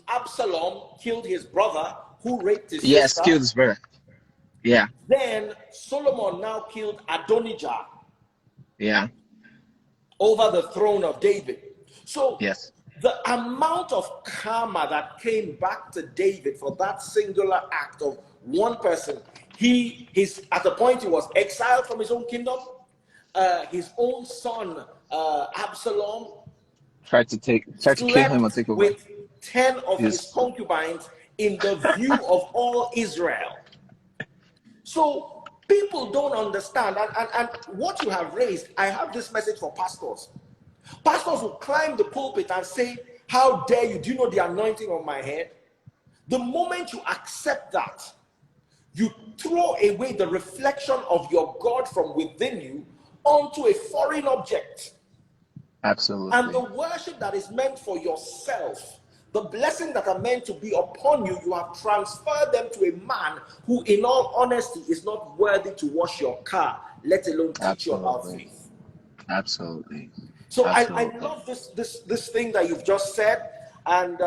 Absalom killed his brother who raped his Yes, sister. killed his brother. Yeah. Then Solomon now killed Adonijah Yeah. over the throne of David. So Yes. the amount of karma that came back to David for that singular act of one person, he's at the point he was exiled from his own kingdom. His own son Absalom Tried to kill him or slept take over. with 10 of his Yes. concubines in the view of all Israel. So people don't understand, and what you have raised, I have this message for pastors. Pastors will climb the pulpit and say, how dare you, do you know the anointing on my head? The moment you accept that, you throw away the reflection of your God from within you onto a foreign object. Absolutely. And the worship that is meant for yourself, the blessing that are meant to be upon you, you have transferred them to a man who, in all honesty, is not worthy to wash your car, let alone teach you about faith. Absolutely. So Absolutely. I love this thing that you've just said, and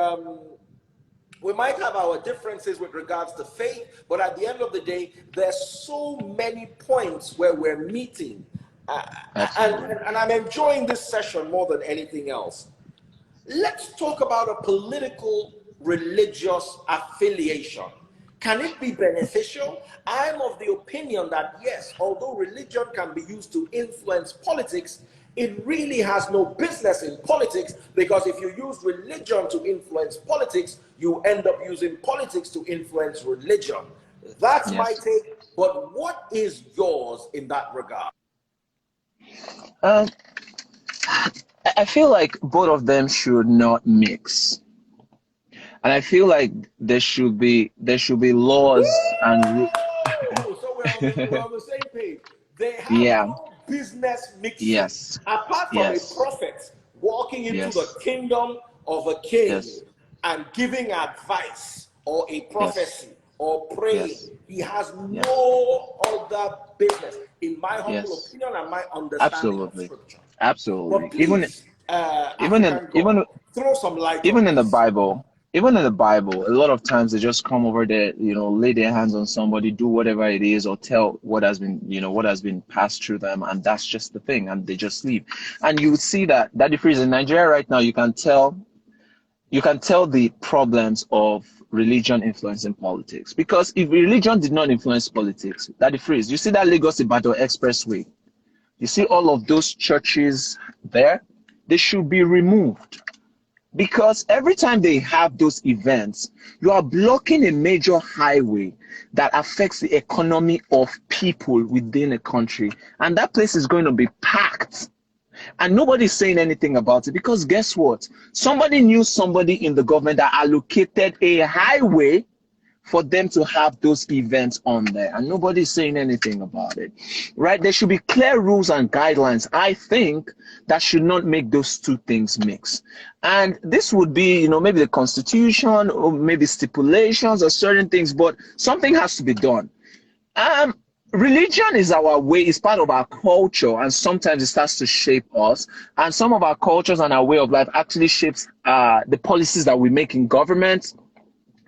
we might have our differences with regards to faith, but at the end of the day, there's so many points where we're meeting. And I'm enjoying this session more than anything else. Let's talk about a political religious affiliation. Can it be beneficial? I'm of the opinion that yes, although religion can be used to influence politics, it really has no business in politics, because if you use religion to influence politics, you end up using politics to influence religion. That's my take, but what is yours in that regard? I feel like both of them should not mix, and I feel like there should be laws and rules. So we're on the same page. They have Yeah. no business mixing. Yes. Apart from a prophet walking into the kingdom of a king and giving advice or a prophecy or praying, he has no other business, in my humble opinion and my understanding of scripture. Absolutely. But please, throw some light even on in this. the Bible. Even in the Bible, a lot of times they just come over there, lay their hands on somebody, do whatever it is, or tell what has been passed through them, and that's just the thing, and they just leave. And you would see that if it's in Nigeria right now, you can tell the problems of religion influencing politics. Because if religion did not influence politics, you see that Lagos-Ibadan Expressway, you see all of those churches there, they should be removed. Because every time they have those events, you are blocking a major highway that affects the economy of people within a country. And that place is going to be packed. And nobody's saying anything about it, because guess what? Somebody knew somebody in the government that allocated a highway for them to have those events on there, and nobody's saying anything about it, right? There should be clear rules and guidelines, I think, that should not make those two things mix. And this would be, maybe the constitution, or maybe stipulations or certain things, but something has to be done. Religion is our way, it's part of our culture, and sometimes it starts to shape us. And some of our cultures and our way of life actually shapes the policies that we make in government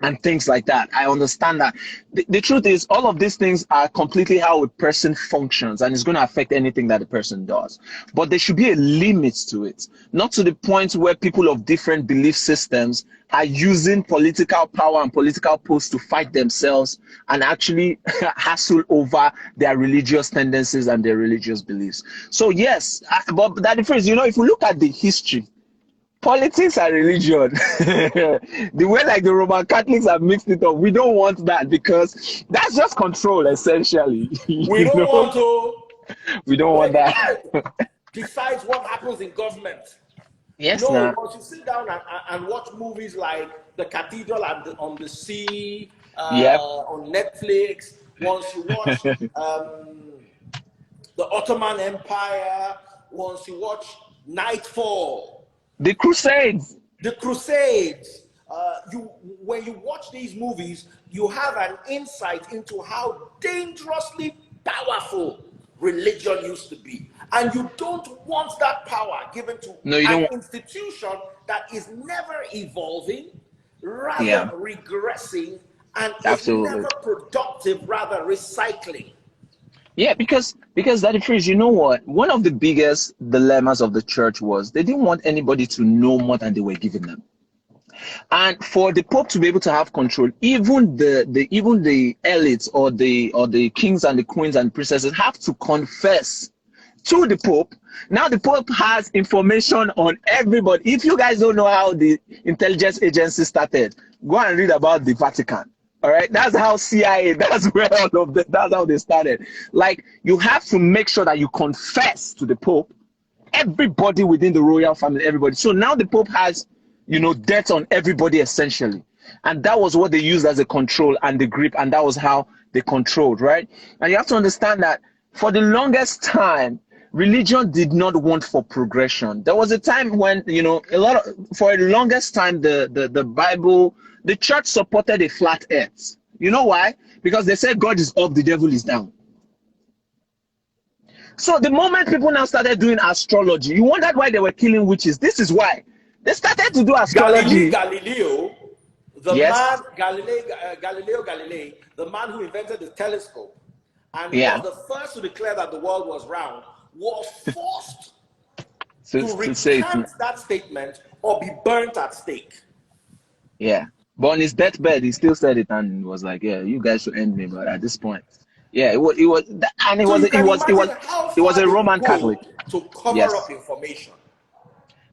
and things like that. I understand that. The truth is, all of these things are completely how a person functions, and it's going to affect anything that the person does. But there should be a limit to it, not to the point where people of different belief systems are using political power and political posts to fight themselves and actually hassle over their religious tendencies and their religious beliefs. So yes, but that difference, if we look at the history, politics and religion, the way like the Roman Catholics have mixed it up, we don't want that, because that's just control, essentially. We don't want to. We don't want that. Decides what happens in government. Yes, once you sit down and watch movies like The Cathedral on the Sea, on Netflix, once you watch the Ottoman Empire, once you watch Nightfall, The Crusades. the Crusades, when you watch these movies, you have an insight into how dangerously powerful religion used to be. And you don't want that power given to an institution that is never evolving, rather regressing, and is never productive, rather recycling. Yeah, because that is, you know what? One of the biggest dilemmas of the church was they didn't want anybody to know more than they were giving them. And for the Pope to be able to have control, even the elites or the kings and the queens and princesses have to confess to the Pope. Now the Pope has information on everybody. If you guys don't know how the intelligence agency started, go and read about the Vatican. All right, that's how CIA, that's where all of that's how they started. Like, you have to make sure that you confess to the Pope, everybody within the royal family, everybody. So now the Pope has, debt on everybody essentially. And that was what they used as a control and the grip, and that was how they controlled, right? And you have to understand that for the longest time, religion did not want for progression. There was a time when, for the longest time, the Bible, the church supported a flat earth. You know why? Because they said God is up, the devil is down. So the moment people now started doing astrology, you wondered why they were killing witches. This is why. They started to do astrology. Galileo Galilei, the man who invented the telescope, and was the first to declare that the world was round, was forced to recant that statement or be burnt at stake. Yeah. But on his deathbed, he still said it and was like, "Yeah, you guys should end me." But at this point, yeah, it was a Roman Catholic to cover up information.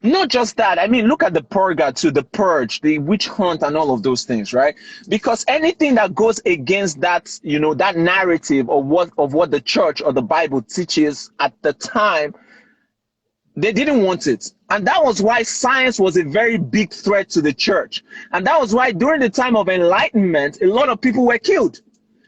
Not just that. I mean, look at the purga too, the purge, the witch hunt, and all of those things, right? Because anything that goes against that, that narrative of what the church or the Bible teaches at the time, they didn't want it. And that was why science was a very big threat to the church. And that was why during the time of enlightenment, a lot of people were killed.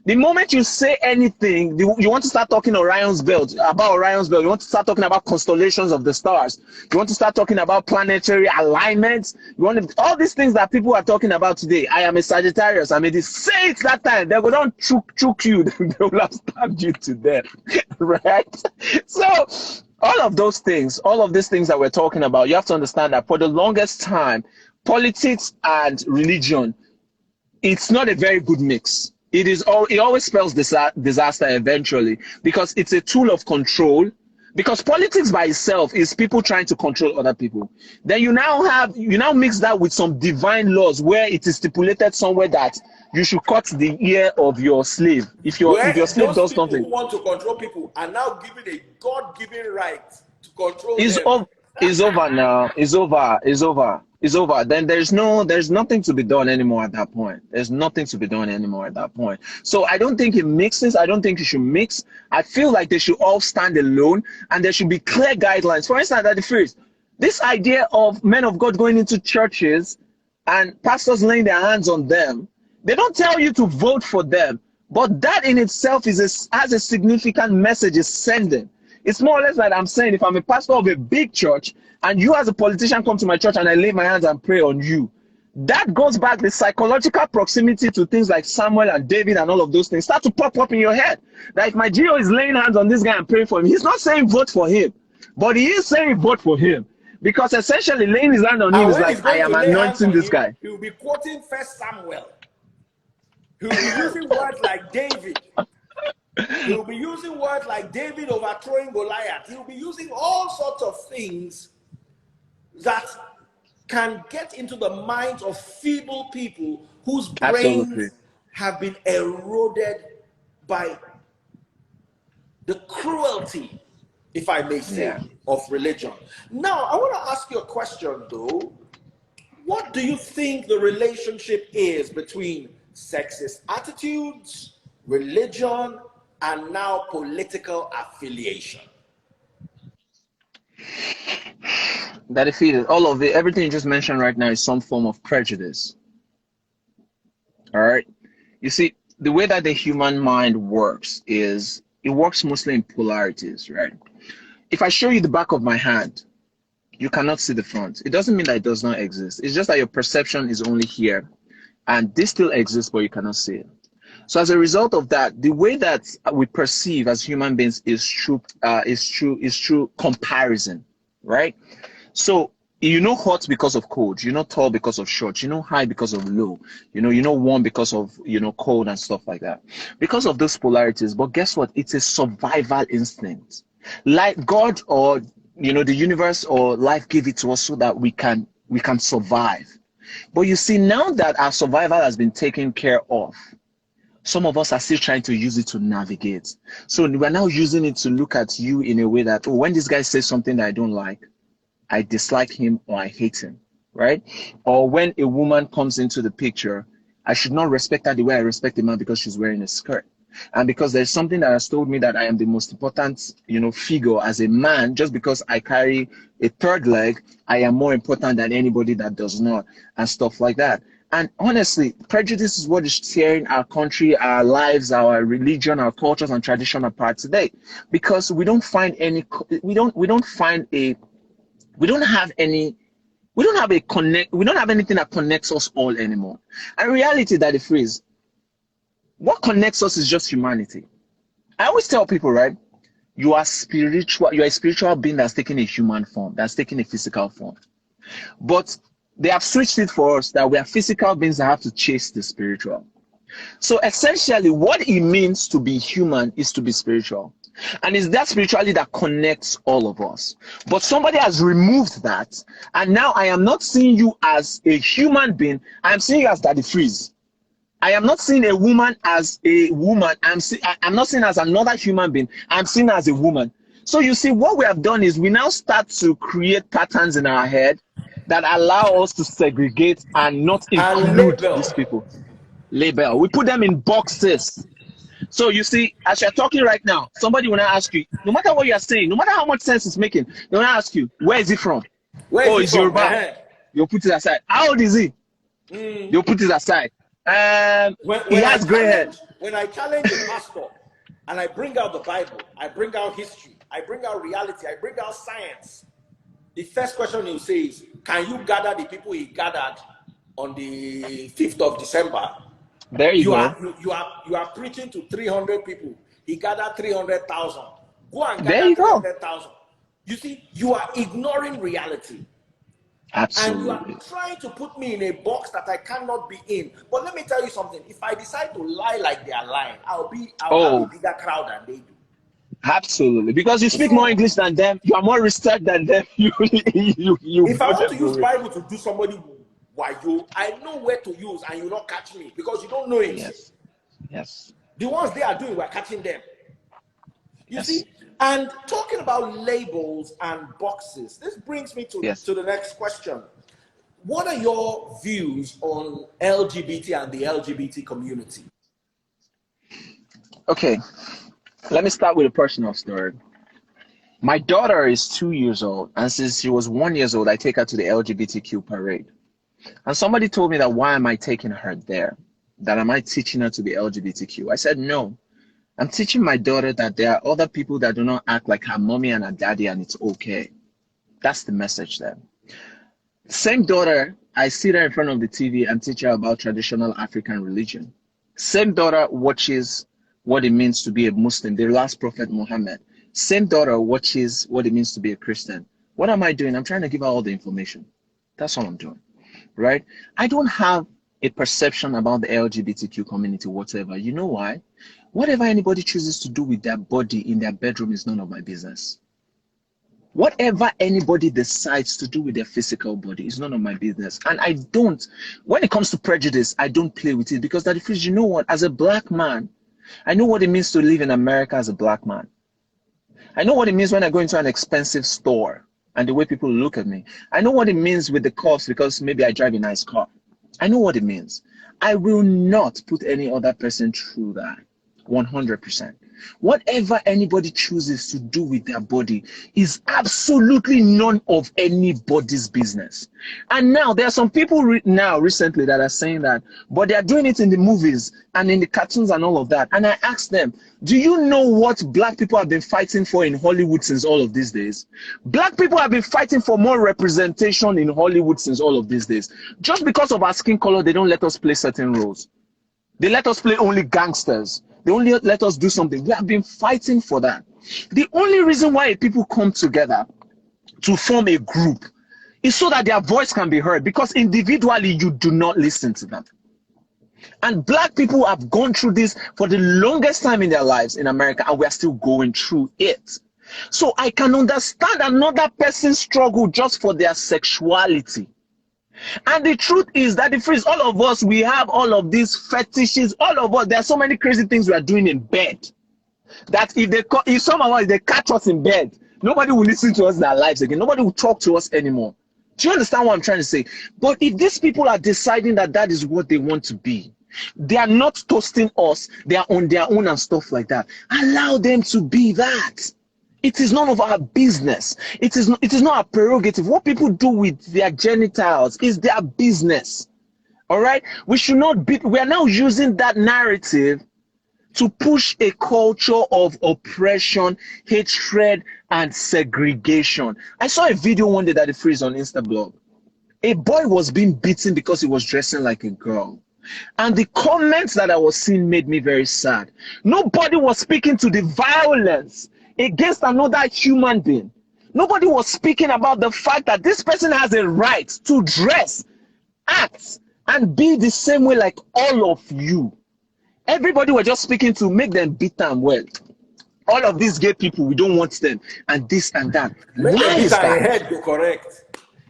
The moment you say anything, you want to start talking Orion's belt, you want to start talking about constellations of the stars, you want to start talking about planetary alignments, all these things that people are talking about today. I am a Sagittarius, I made this, say it that time, they will not choke you, they will have stabbed you to death, right? So, all of these things that we're talking about, you have to understand that for the longest time, politics and religion, it's not a very good mix. It always spells disaster eventually, because it's a tool of control. Because politics by itself is people trying to control other people. Then you now mix that with some divine laws where it is stipulated somewhere that you should cut the ear of your slave if your slave does something. Who want to control people are now given a God-given right to control them. It's over now. It's over. Then there's nothing to be done anymore at that point. There's nothing to be done anymore at that point. So I don't think it mixes. I don't think it should mix. I feel like they should all stand alone, and there should be clear guidelines. For instance, at the first, this idea of men of God going into churches and pastors laying their hands on them, they don't tell you to vote for them, but that in itself has a significant message it's sending. It's more or less like I'm saying, if I'm a pastor of a big church and you as a politician come to my church and I lay my hands and pray on you, that goes back, the psychological proximity to things like Samuel and David and all of those things start to pop up in your head. That if my GO is laying hands on this guy and praying for him, he's not saying vote for him, but he is saying vote for him. Because essentially laying his hand on him is like, I am anointing this guy. He will be quoting 1 Samuel. He will be using words like David. He will be using words like David overthrowing Goliath. He will be using all sorts of things that can get into the minds of feeble people whose brains have been eroded by the cruelty, if I may say, of religion. Now, I want to ask you a question, though. What do you think the relationship is between sexist attitudes, religion, and now political affiliation? That if all of it, everything you just mentioned right now is some form of prejudice. All right. You see, the way that the human mind works is it works mostly in polarities, right? If I show you the back of my hand, you cannot see the front. It doesn't mean that it does not exist. It's just that your perception is only here, and this still exists, but you cannot see it. So as a result of that, the way that we perceive as human beings is through comparison, right? So you know hot because of cold, you know tall because of short, you know high because of low, you know warm because of cold and stuff like that. Because of those polarities, but guess what? It's a survival instinct. Like God or the universe or life gave it to us so that we can survive. But you see, now that our survival has been taken care of, some of us are still trying to use it to navigate. So we're now using it to look at you in a way that, oh, when this guy says something that I don't like, I dislike him or I hate him, right? Or when a woman comes into the picture, I should not respect her the way I respect a man because she's wearing a skirt. And because there's something that has told me that I am the most important, figure as a man, just because I carry a third leg, I am more important than anybody that does not, and stuff like that. And honestly, prejudice is what is tearing our country, our lives, our religion, our cultures and tradition apart today, because we don't have any anything that connects us all anymore. And reality that the phrase, what connects us is just humanity. I always tell people, right? You are a spiritual being that's taking a human form, that's taking a physical form. But they have switched it for us that we are physical beings that have to chase the spiritual. So essentially, what it means to be human is to be spiritual. And it's that spirituality that connects all of us. But somebody has removed that. And now I am not seeing you as a human being. I am seeing you as Daddy Freeze. I am not seeing a woman as a woman. I'm not seeing as another human being. I'm seeing as a woman. So you see, what we have done is we now start to create patterns in our head that allow us to segregate and not include these people. Label. We put them in boxes. So you see, as you're talking right now, somebody will not ask you, no matter what you're saying, no matter how much sense it's making, they will not ask you, where is he from? It's Yoruba. You'll put it aside. How old is he? You'll put it aside. He has gray hair. When I challenge a pastor and I bring out the Bible, I bring out history, I bring out reality, I bring out science, the first question you say is, can you gather the people he gathered on the 5th of December? There you go. You are preaching to 300 people. He gathered 300,000. Go and gather 300,000. You see, you are ignoring reality. Absolutely. And you are trying to put me in a box that I cannot be in. But let me tell you something. If I decide to lie like they are lying, I'll have a bigger crowd than they do. Absolutely. Because you speak more English than them. You are more researched than them. If I want to use Bible to do somebody wayo, I know where to use and you will not catch me because you don't know it. Yes. The ones they are doing, we're catching them. You see? And talking about labels and boxes, this brings me to the next question. What are your views on LGBT and the LGBT community? Okay, let me start with a personal story. My daughter is 2 years old, and since she was 1 year old, I take her to the LGBTQ parade. And somebody told me that why am I taking her there? That am I teaching her to be LGBTQ? I said no. I'm teaching my daughter that there are other people that do not act like her mommy and her daddy, and it's okay. That's the message there. Same daughter, I sit her in front of the TV and teach her about traditional African religion. Same daughter watches what it means to be a Muslim, the last prophet Muhammad. Same daughter watches what it means to be a Christian. What am I doing? I'm trying to give her all the information. That's all I'm doing, right? I don't have a perception about the LGBTQ community whatsoever. You know why? Whatever anybody chooses to do with their body in their bedroom is none of my business. Whatever anybody decides to do with their physical body is none of my business. And I don't, when it comes to prejudice, I don't play with it because that is, you know what, as a black man, I know what it means to live in America as a black man. I know what it means when I go into an expensive store and the way people look at me. I know what it means with the cost because maybe I drive a nice car. I know what it means. I will not put any other person through that. 100%. Whatever anybody chooses to do with their body is absolutely none of anybody's business. And now there are some people recently that are saying that, but they are doing it in the movies and in the cartoons and all of that. And I asked them, do you know what black people have been fighting for in Hollywood since all of these days? Black people have been fighting for more representation in Hollywood since all of these days. Just because of our skin color, they don't let us play certain roles. They let us play only gangsters. They only let us do something. We have been fighting for that. The only reason why people come together to form a group is so that their voice can be heard, because individually you do not listen to them. And black people have gone through this for the longest time in their lives in America, and we are still going through it. So I can understand another person's struggle just for their sexuality. And the truth is that all of us, we have all of these fetishes, all of us, there are so many crazy things we are doing in bed that if some of us, they catch us in bed, nobody will listen to us in our lives again. Nobody will talk to us anymore. Do you understand what I'm trying to say? But if these people are deciding that that is what they want to be, they are not toasting us, they are on their own and stuff like that. Allow them to be that. It is none of our business. It is not our prerogative. What people do with their genitals is their business. All right? We should not be, we are now using that narrative to push a culture of oppression, hatred, and segregation. I saw a video one day that they freeze on Instablog. A boy was being beaten because he was dressing like a girl. And the comments that I was seeing made me very sad. Nobody was speaking to the violence against another human being. Nobody was speaking about the fact that this person has a right to dress, act, and be the same way like all of you. Everybody were just speaking to make them beat them well. All of these gay people, we don't want them, and this and that. Why is that? Head go correct.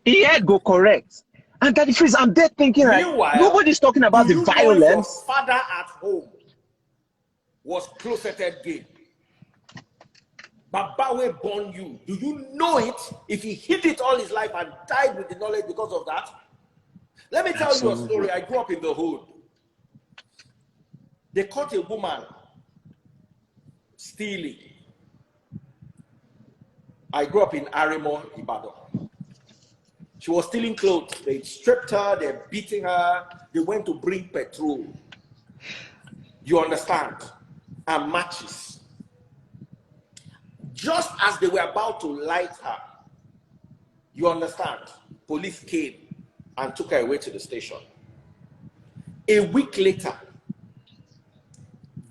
He head go correct. And that is, I'm there thinking, right? Nobody's talking about the violence. Your father at home was closeted gay. Baba will born you. Do you know it? If he hid it all his life and died with the knowledge because of that? Let me tell you a story. I grew up in the hood. They caught a woman stealing. I grew up in Arimo, Ibadan. She was stealing clothes. They stripped her, they're beating her. They went to bring petrol. You understand? And matches. Just as they were about to light her, you understand, police came and took her away to the station. A week later,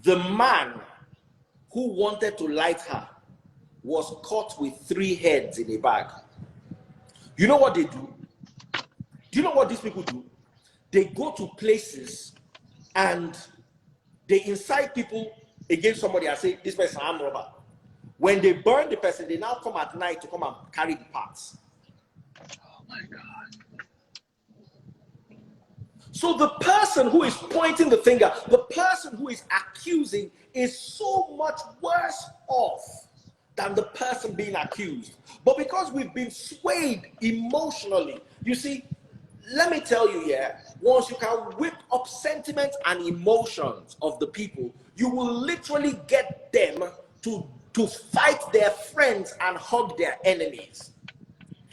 the man who wanted to light her was caught with 3 heads in a bag. You know what they do? Do you know what these people do? They go to places and they incite people against somebody and say, this person is an armed robber. When they burn the person, they now come at night to come and carry the parts. Oh my God. So the person who is pointing the finger, the person who is accusing is so much worse off than the person being accused. But because we've been swayed emotionally, you see, let me tell you here, once you can whip up sentiments and emotions of the people, you will literally get them to fight their friends and hug their enemies.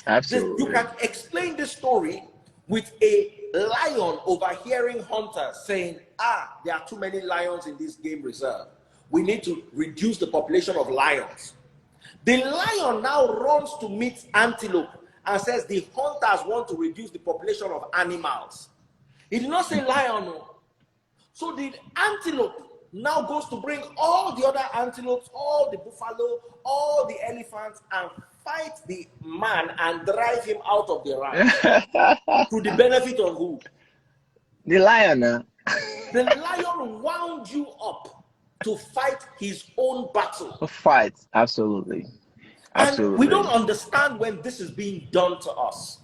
Absolutely. You can explain this story with a lion overhearing hunters saying, there are too many lions in this game reserve. We need to reduce the population of lions. The lion now runs to meet antelope and says the hunters want to reduce the population of animals. He did not say lion. No. So the antelope now goes to bring all the other antelopes, all the buffalo, all the elephants, and fight the man and drive him out of the ranch. To the benefit of who? The lion. The lion wound you up to fight his own battle. Fight, absolutely. Absolutely. And we don't understand when this is being done to us.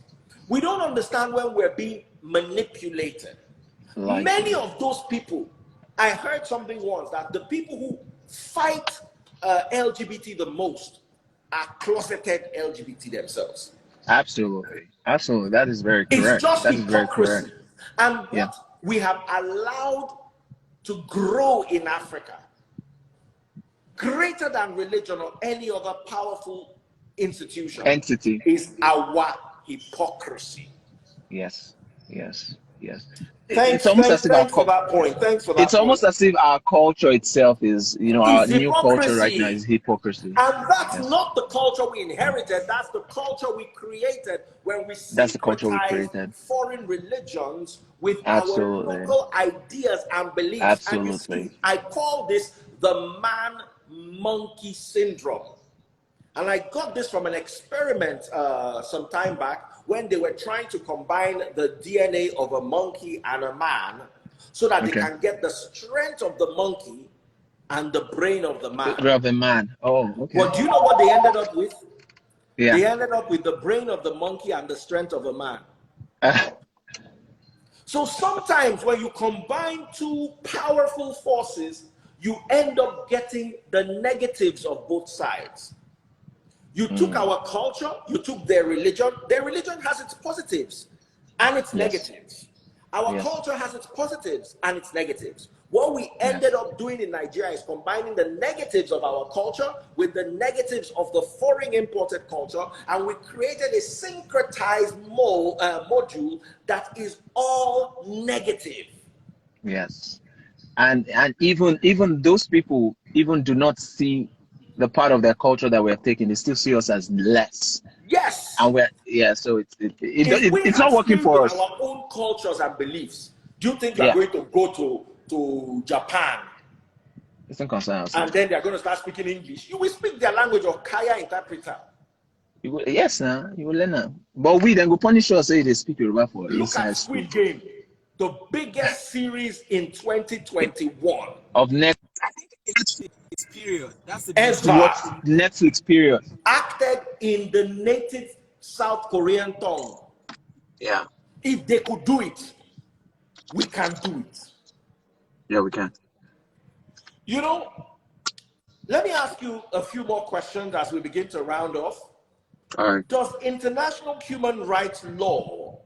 We don't understand when we're being manipulated. Many of those people, I heard something once that the people who fight LGBT the most are closeted LGBT themselves. Absolutely. Absolutely. That is very correct. It's just that hypocrisy. Is very correct. And what we have allowed to grow in Africa greater than religion or any other powerful institution Entity. is our hypocrisy. Yes. Yes. Yes. It's Thanks, almost thanks, as if our thanks for that point. Thanks for it's that point. almost as if our culture itself is, our Is new culture right now is hypocrisy. hypocrisy. And that's Yes. not the culture we inherited, that's the culture we created when we That's the culture we syncretized created. foreign religions with our Absolutely. local ideas and beliefs. And you Absolutely. see, I call this the man-monkey syndrome. And I got this from an experiment some time back when they were trying to combine the DNA of a monkey and a man so that they can get the strength of the monkey and the brain of the man. Of a man. Oh, okay. But do you know what they ended up with? Yeah. They ended up with the brain of the monkey and the strength of a man. So sometimes when you combine two powerful forces, you end up getting the negatives of both sides. You took our culture, you took their religion. Their religion has its positives and its negatives. Our culture has its positives and its negatives. What we ended up doing in Nigeria is combining the negatives of our culture with the negatives of the foreign imported culture, and we created a syncretized module that is all negative. Yes. And even those people even do not see the part of their culture that we're taking. They still see us as less. Yes. And so it's not working for us. Our own cultures and beliefs. Do you think you're going to go to Japan It's not concerned. and then they're going to start speaking English? You will speak their language of Kaya interpreter. You will learn now. But we then go punish us say they speak Yoruba for Look at Squid Game, the biggest series in 2021 of next. Period. That's the Netflix period. Acted in the native South Korean tongue. Yeah. If they could do it, we can do it. Yeah, we can. Let me ask you a few more questions as we begin to round off. All right. Does international human rights law,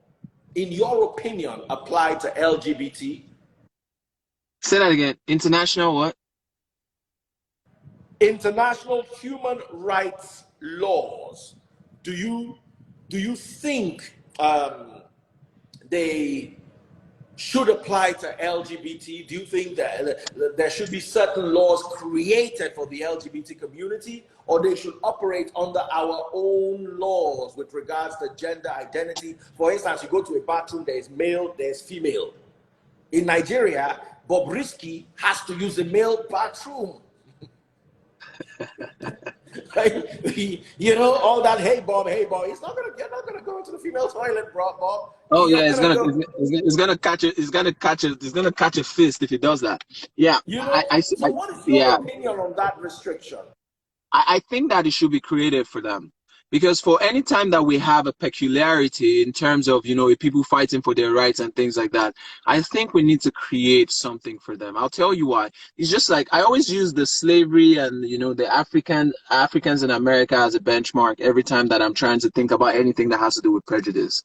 in your opinion, apply to LGBT? Say that again. International what? International human rights laws. Do you think they should apply to LGBT? Do you think that there should be certain laws created for the LGBT community, or they should operate under our own laws with regards to gender identity? For instance, you go to a bathroom, there's male, there's female. In Nigeria, Bobrisky has to use a male bathroom. All that hey Bob. You're not gonna go into the female toilet, Bob. Oh yeah, it's gonna catch a fist if it does that. Yeah. So what is your opinion on that restriction? I think that it should be created for them. Because for any time that we have a peculiarity in terms of, people fighting for their rights and things like that, I think we need to create something for them. I'll tell you why. It's just like, I always use the slavery and, the Africans in America as a benchmark every time that I'm trying to think about anything that has to do with prejudice.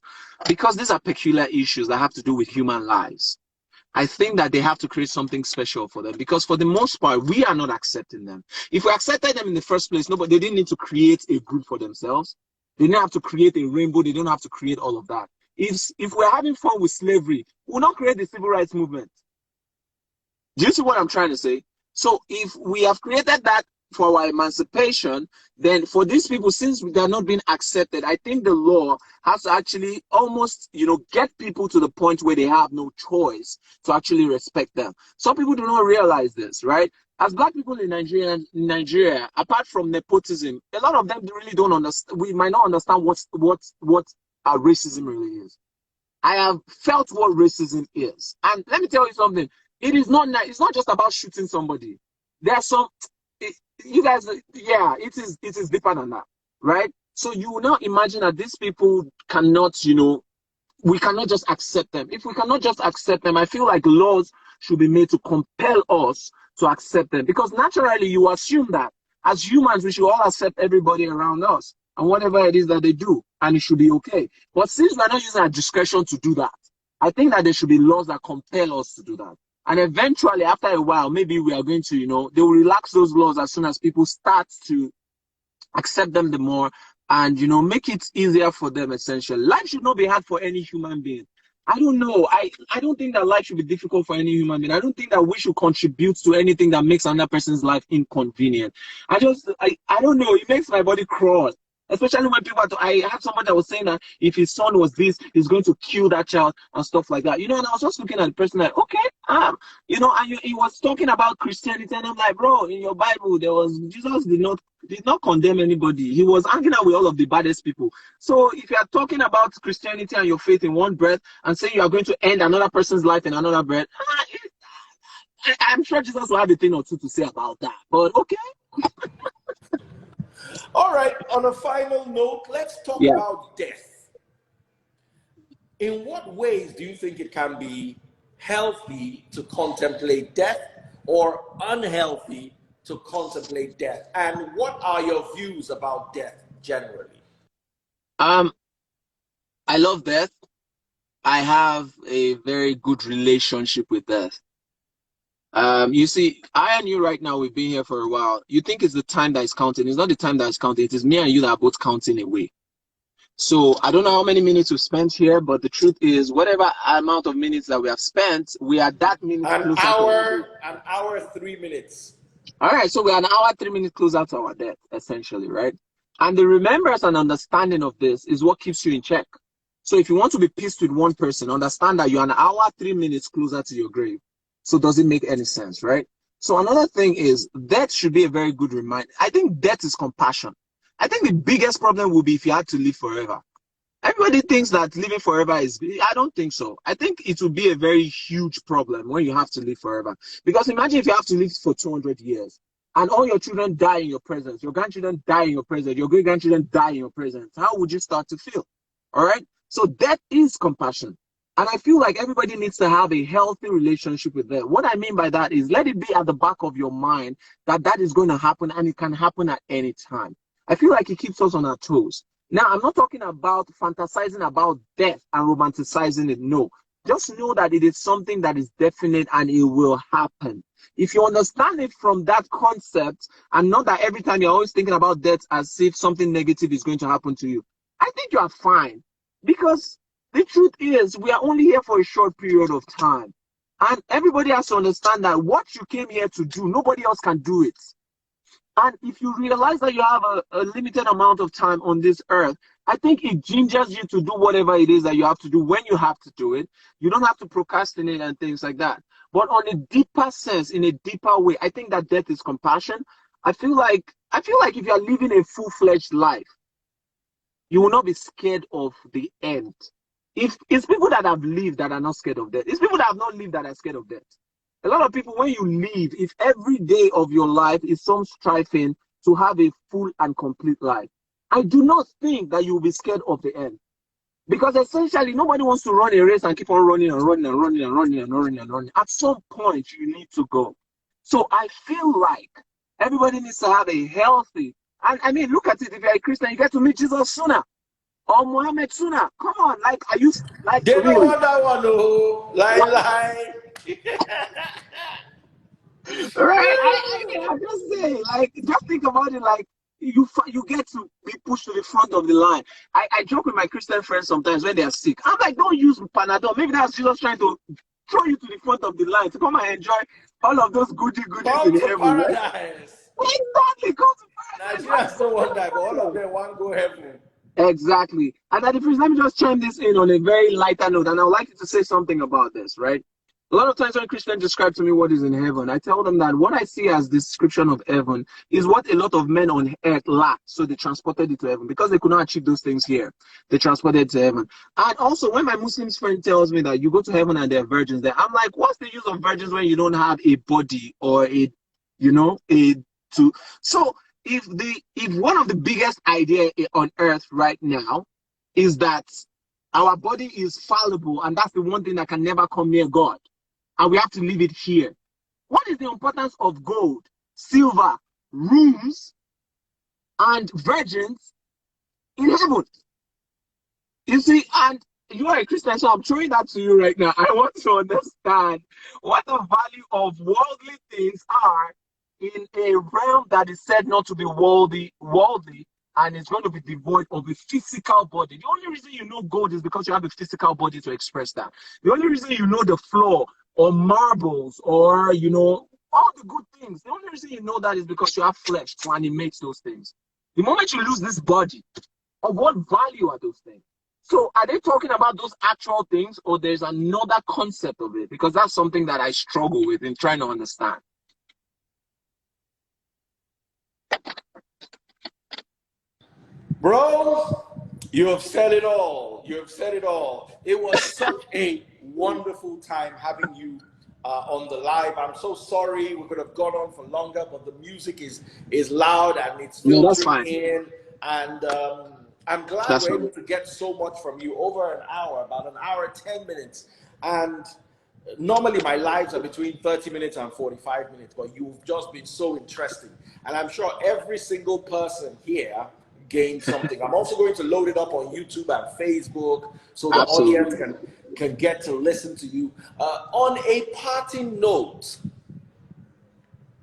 Because these are peculiar issues that have to do with human lives. I think that they have to create something special for them, because for the most part, we are not accepting them. If we accepted them in the first place, they didn't need to create a group for themselves. They didn't have to create a rainbow. They don't have to create all of that. If we're having fun with slavery, we'll not create the civil rights movement. Do you see what I'm trying to say? So if we have created that for our emancipation, then for these people, since they are not being accepted, I think the law has to actually almost, get people to the point where they have no choice to actually respect them. Some people do not realize this, right? As Black people in Nigeria, apart from nepotism, a lot of them really don't understand. We might not understand what racism really is. I have felt what racism is, and let me tell you something. It's not just about shooting somebody. There's some. You guys, it is deeper than that, right? So you will now imagine that these people cannot, we cannot just accept them. If we cannot just accept them, I feel like laws should be made to compel us to accept them. Because naturally, you assume that as humans, we should all accept everybody around us and whatever it is that they do, and it should be okay. But since we're not using our discretion to do that, I think that there should be laws that compel us to do that. And eventually, after a while, maybe we are going to, they will relax those laws as soon as people start to accept them the more and, make it easier for them, essentially. Life should not be hard for any human being. I don't know. I don't think that life should be difficult for any human being. I don't think that we should contribute to anything that makes another person's life inconvenient. I don't know. It makes my body crawl. Especially when people I had someone that was saying that if his son was this, he's going to kill that child and stuff like that. And I was just looking at the person like, okay, and he was talking about Christianity, and I'm like, bro, in your Bible, Jesus did not condemn anybody. He was hanging out with all of the baddest people. So if you are talking about Christianity and your faith in one breath and saying you are going to end another person's life in another breath, I'm sure Jesus will have a thing or two to say about that. But okay. All right, on a final note, let's talk about death. In what ways do you think it can be healthy to contemplate death or unhealthy to contemplate death? And what are your views about death generally? I love death. I have a very good relationship with death. You see, I and you right now, we've been here for a while. You think it's the time that is counting. It's not the time that is counting. It is me and you that are both counting away. So I don't know how many minutes we've spent here, but the truth is, whatever amount of minutes that we have spent, we are that minute closer. An hour, 3 minutes. All right, so we are an hour, 3 minutes closer to our death, essentially, right? And the remembrance and understanding of this is what keeps you in check. So if you want to be pissed with one person, understand that you're an hour, 3 minutes closer to your grave. So does it make any sense, right? So another thing is, death should be a very good reminder. I think death is compassion. I think the biggest problem would be if you had to live forever. Everybody thinks that living forever I don't think so. I think it would be a very huge problem when you have to live forever. Because imagine if you have to live for 200 years and all your children die in your presence, your grandchildren die in your presence, your great-grandchildren die in your presence. How would you start to feel? All right? So death is compassion. And I feel like everybody needs to have a healthy relationship with that. What I mean by that is let it be at the back of your mind that is going to happen, and it can happen at any time. I feel like it keeps us on our toes. Now, I'm not talking about fantasizing about death and romanticizing it. No. Just know that it is something that is definite and it will happen. If you understand it from that concept, and not that every time you're always thinking about death as if something negative is going to happen to you, I think you are fine. Because the truth is, we are only here for a short period of time. And everybody has to understand that what you came here to do, nobody else can do it. And if you realize that you have a limited amount of time on this earth, I think it gingers you to do whatever it is that you have to do when you have to do it. You don't have to procrastinate and things like that. But on a deeper sense, in a deeper way, I think that death is compassion. I feel like if you are living a full-fledged life, you will not be scared of the end. If it's people that have lived that are not scared of death, it's people that have not lived that are scared of death. A lot of people, when you live, if every day of your life is some striving to have a full and complete life, I do not think that you will be scared of the end. Because essentially, nobody wants to run a race and keep on running and running and running and running and running and running. At some point, you need to go. So I feel like everybody needs to have a healthy, and I mean, look at it, if you're a Christian, you get to meet Jesus sooner. Or Muhammad sooner. Come on, like, are you like? They don't want that one, oh, lie. Right? I'm just saying, like, just think about it, like, you get to be pushed to the front of the line. I joke with my Christian friends sometimes when they are sick. I'm like, don't use Panadol. Maybe that's Jesus trying to throw you to the front of the line to come and enjoy all of those goodies in heaven. Paradise. Right? Exactly, come to paradise. Nigerians don't want that, but all of them want to go heaven. Exactly. And at the first, let me just chime this in on a very lighter note, and I would like you to say something about this, right? A lot of times when Christians describe to me what is in heaven, I tell them that what I see as description of heaven is what a lot of men on earth lacked, so they transported it to heaven. Because they could not achieve those things here, they transported it to heaven. And also, when my Muslim friend tells me that you go to heaven and there are virgins there, I'm like, what's the use of virgins when you don't have a body or so if one of the biggest ideas on earth right now is that our body is fallible and that's the one thing that can never come near God, and we have to leave it here, what is the importance of gold, silver, rooms, and virgins in heaven? You see, and you are a Christian, so I'm throwing that to you right now. I want to understand what the value of worldly things are in a realm that is said not to be worldly, and it's going to be devoid of a physical body. The only reason you know gold is because you have a physical body to express that. The only reason you know the floor or marbles or, you know, all the good things, the only reason you know that is because you have flesh to animate those things. The moment you lose this body, of what value are those things? So are they talking about those actual things, or there's another concept of it? Because that's something that I struggle with in trying to understand. Bro, you have said it all. You have said it all. It was such a wonderful time having you on the live. I'm so sorry we could have gone on for longer, but the music is loud and it's No, that's filtering fine. in. And I'm glad That's we're fine. able to get so much from you over an hour, about an hour, 10 minutes. And normally my lives are between 30 minutes and 45 minutes, but you've just been so interesting. And I'm sure every single person here gained something. I'm also going to load it up on YouTube and Facebook so the Absolutely. audience can get to listen to you. On a parting note,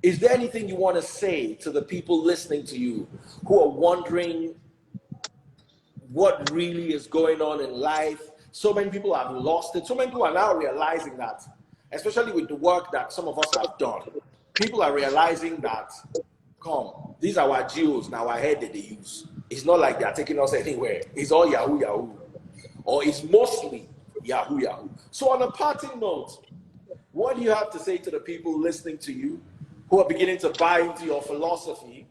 is there anything you want to say to the people listening to you who are wondering what really is going on in life? So many people have lost it. So many people are now realizing that, especially with the work that some of us have done. People are realizing that, these are our geos now, our head that they use. It's not like they're taking us anywhere. It's all Yahoo, Yahoo. Or it's mostly Yahoo, Yahoo. So on a parting note, what do you have to say to the people listening to you who are beginning to buy into your philosophy,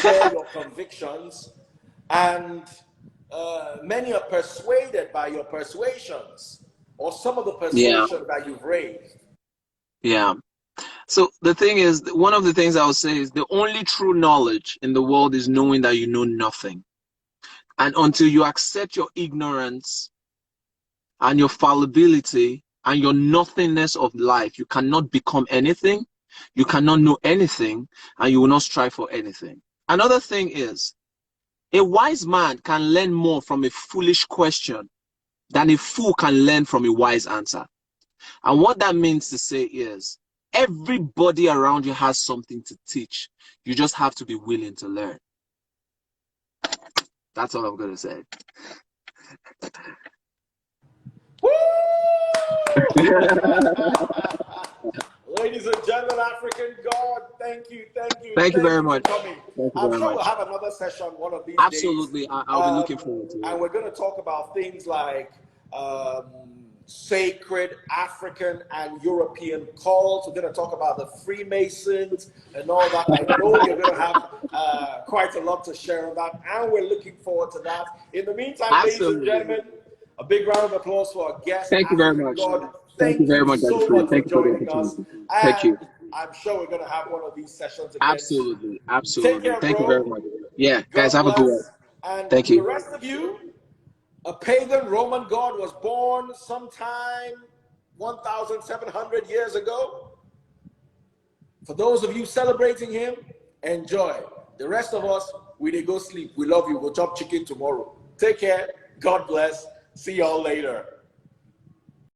share your convictions, and many are persuaded by your persuasions or some of the persuasions that you've raised? Yeah. So the thing is, one of the things I would say is the only true knowledge in the world is knowing that you know nothing. And until you accept your ignorance and your fallibility and your nothingness of life, you cannot become anything, you cannot know anything, and you will not strive for anything. Another thing is, a wise man can learn more from a foolish question than a fool can learn from a wise answer. And what that means to say is, everybody around you has something to teach. You just have to be willing to learn. That's all I'm going to say. Ladies and gentlemen, African God, thank you Thank you very for much. coming. Thank you I'm very sure much. we'll have another session one of these Absolutely. days. I'll be looking forward to it. And we're going to talk about things like sacred African and European cults. We're going to talk about the Freemasons and all that. I know you're going to have quite a lot to share on that, and we're looking forward to that. In the meantime, Absolutely. ladies and gentlemen, a big round of applause for our guest. Thank you very African much. God. Thank you very much, so Dr. much for Thank you for the joining us. opportunity. And Thank you. I'm sure we're going to have one of these sessions again. Absolutely. Take Absolutely. care, Thank you bro. very much. Yeah, God guys, have a good one. bless. And Thank to the you. rest of you, a pagan Roman god was born sometime 1,700 years ago. For those of you celebrating him, enjoy. The rest of us, we dey go sleep. We love you. We'll chop chicken tomorrow. Take care. God bless. See y'all later.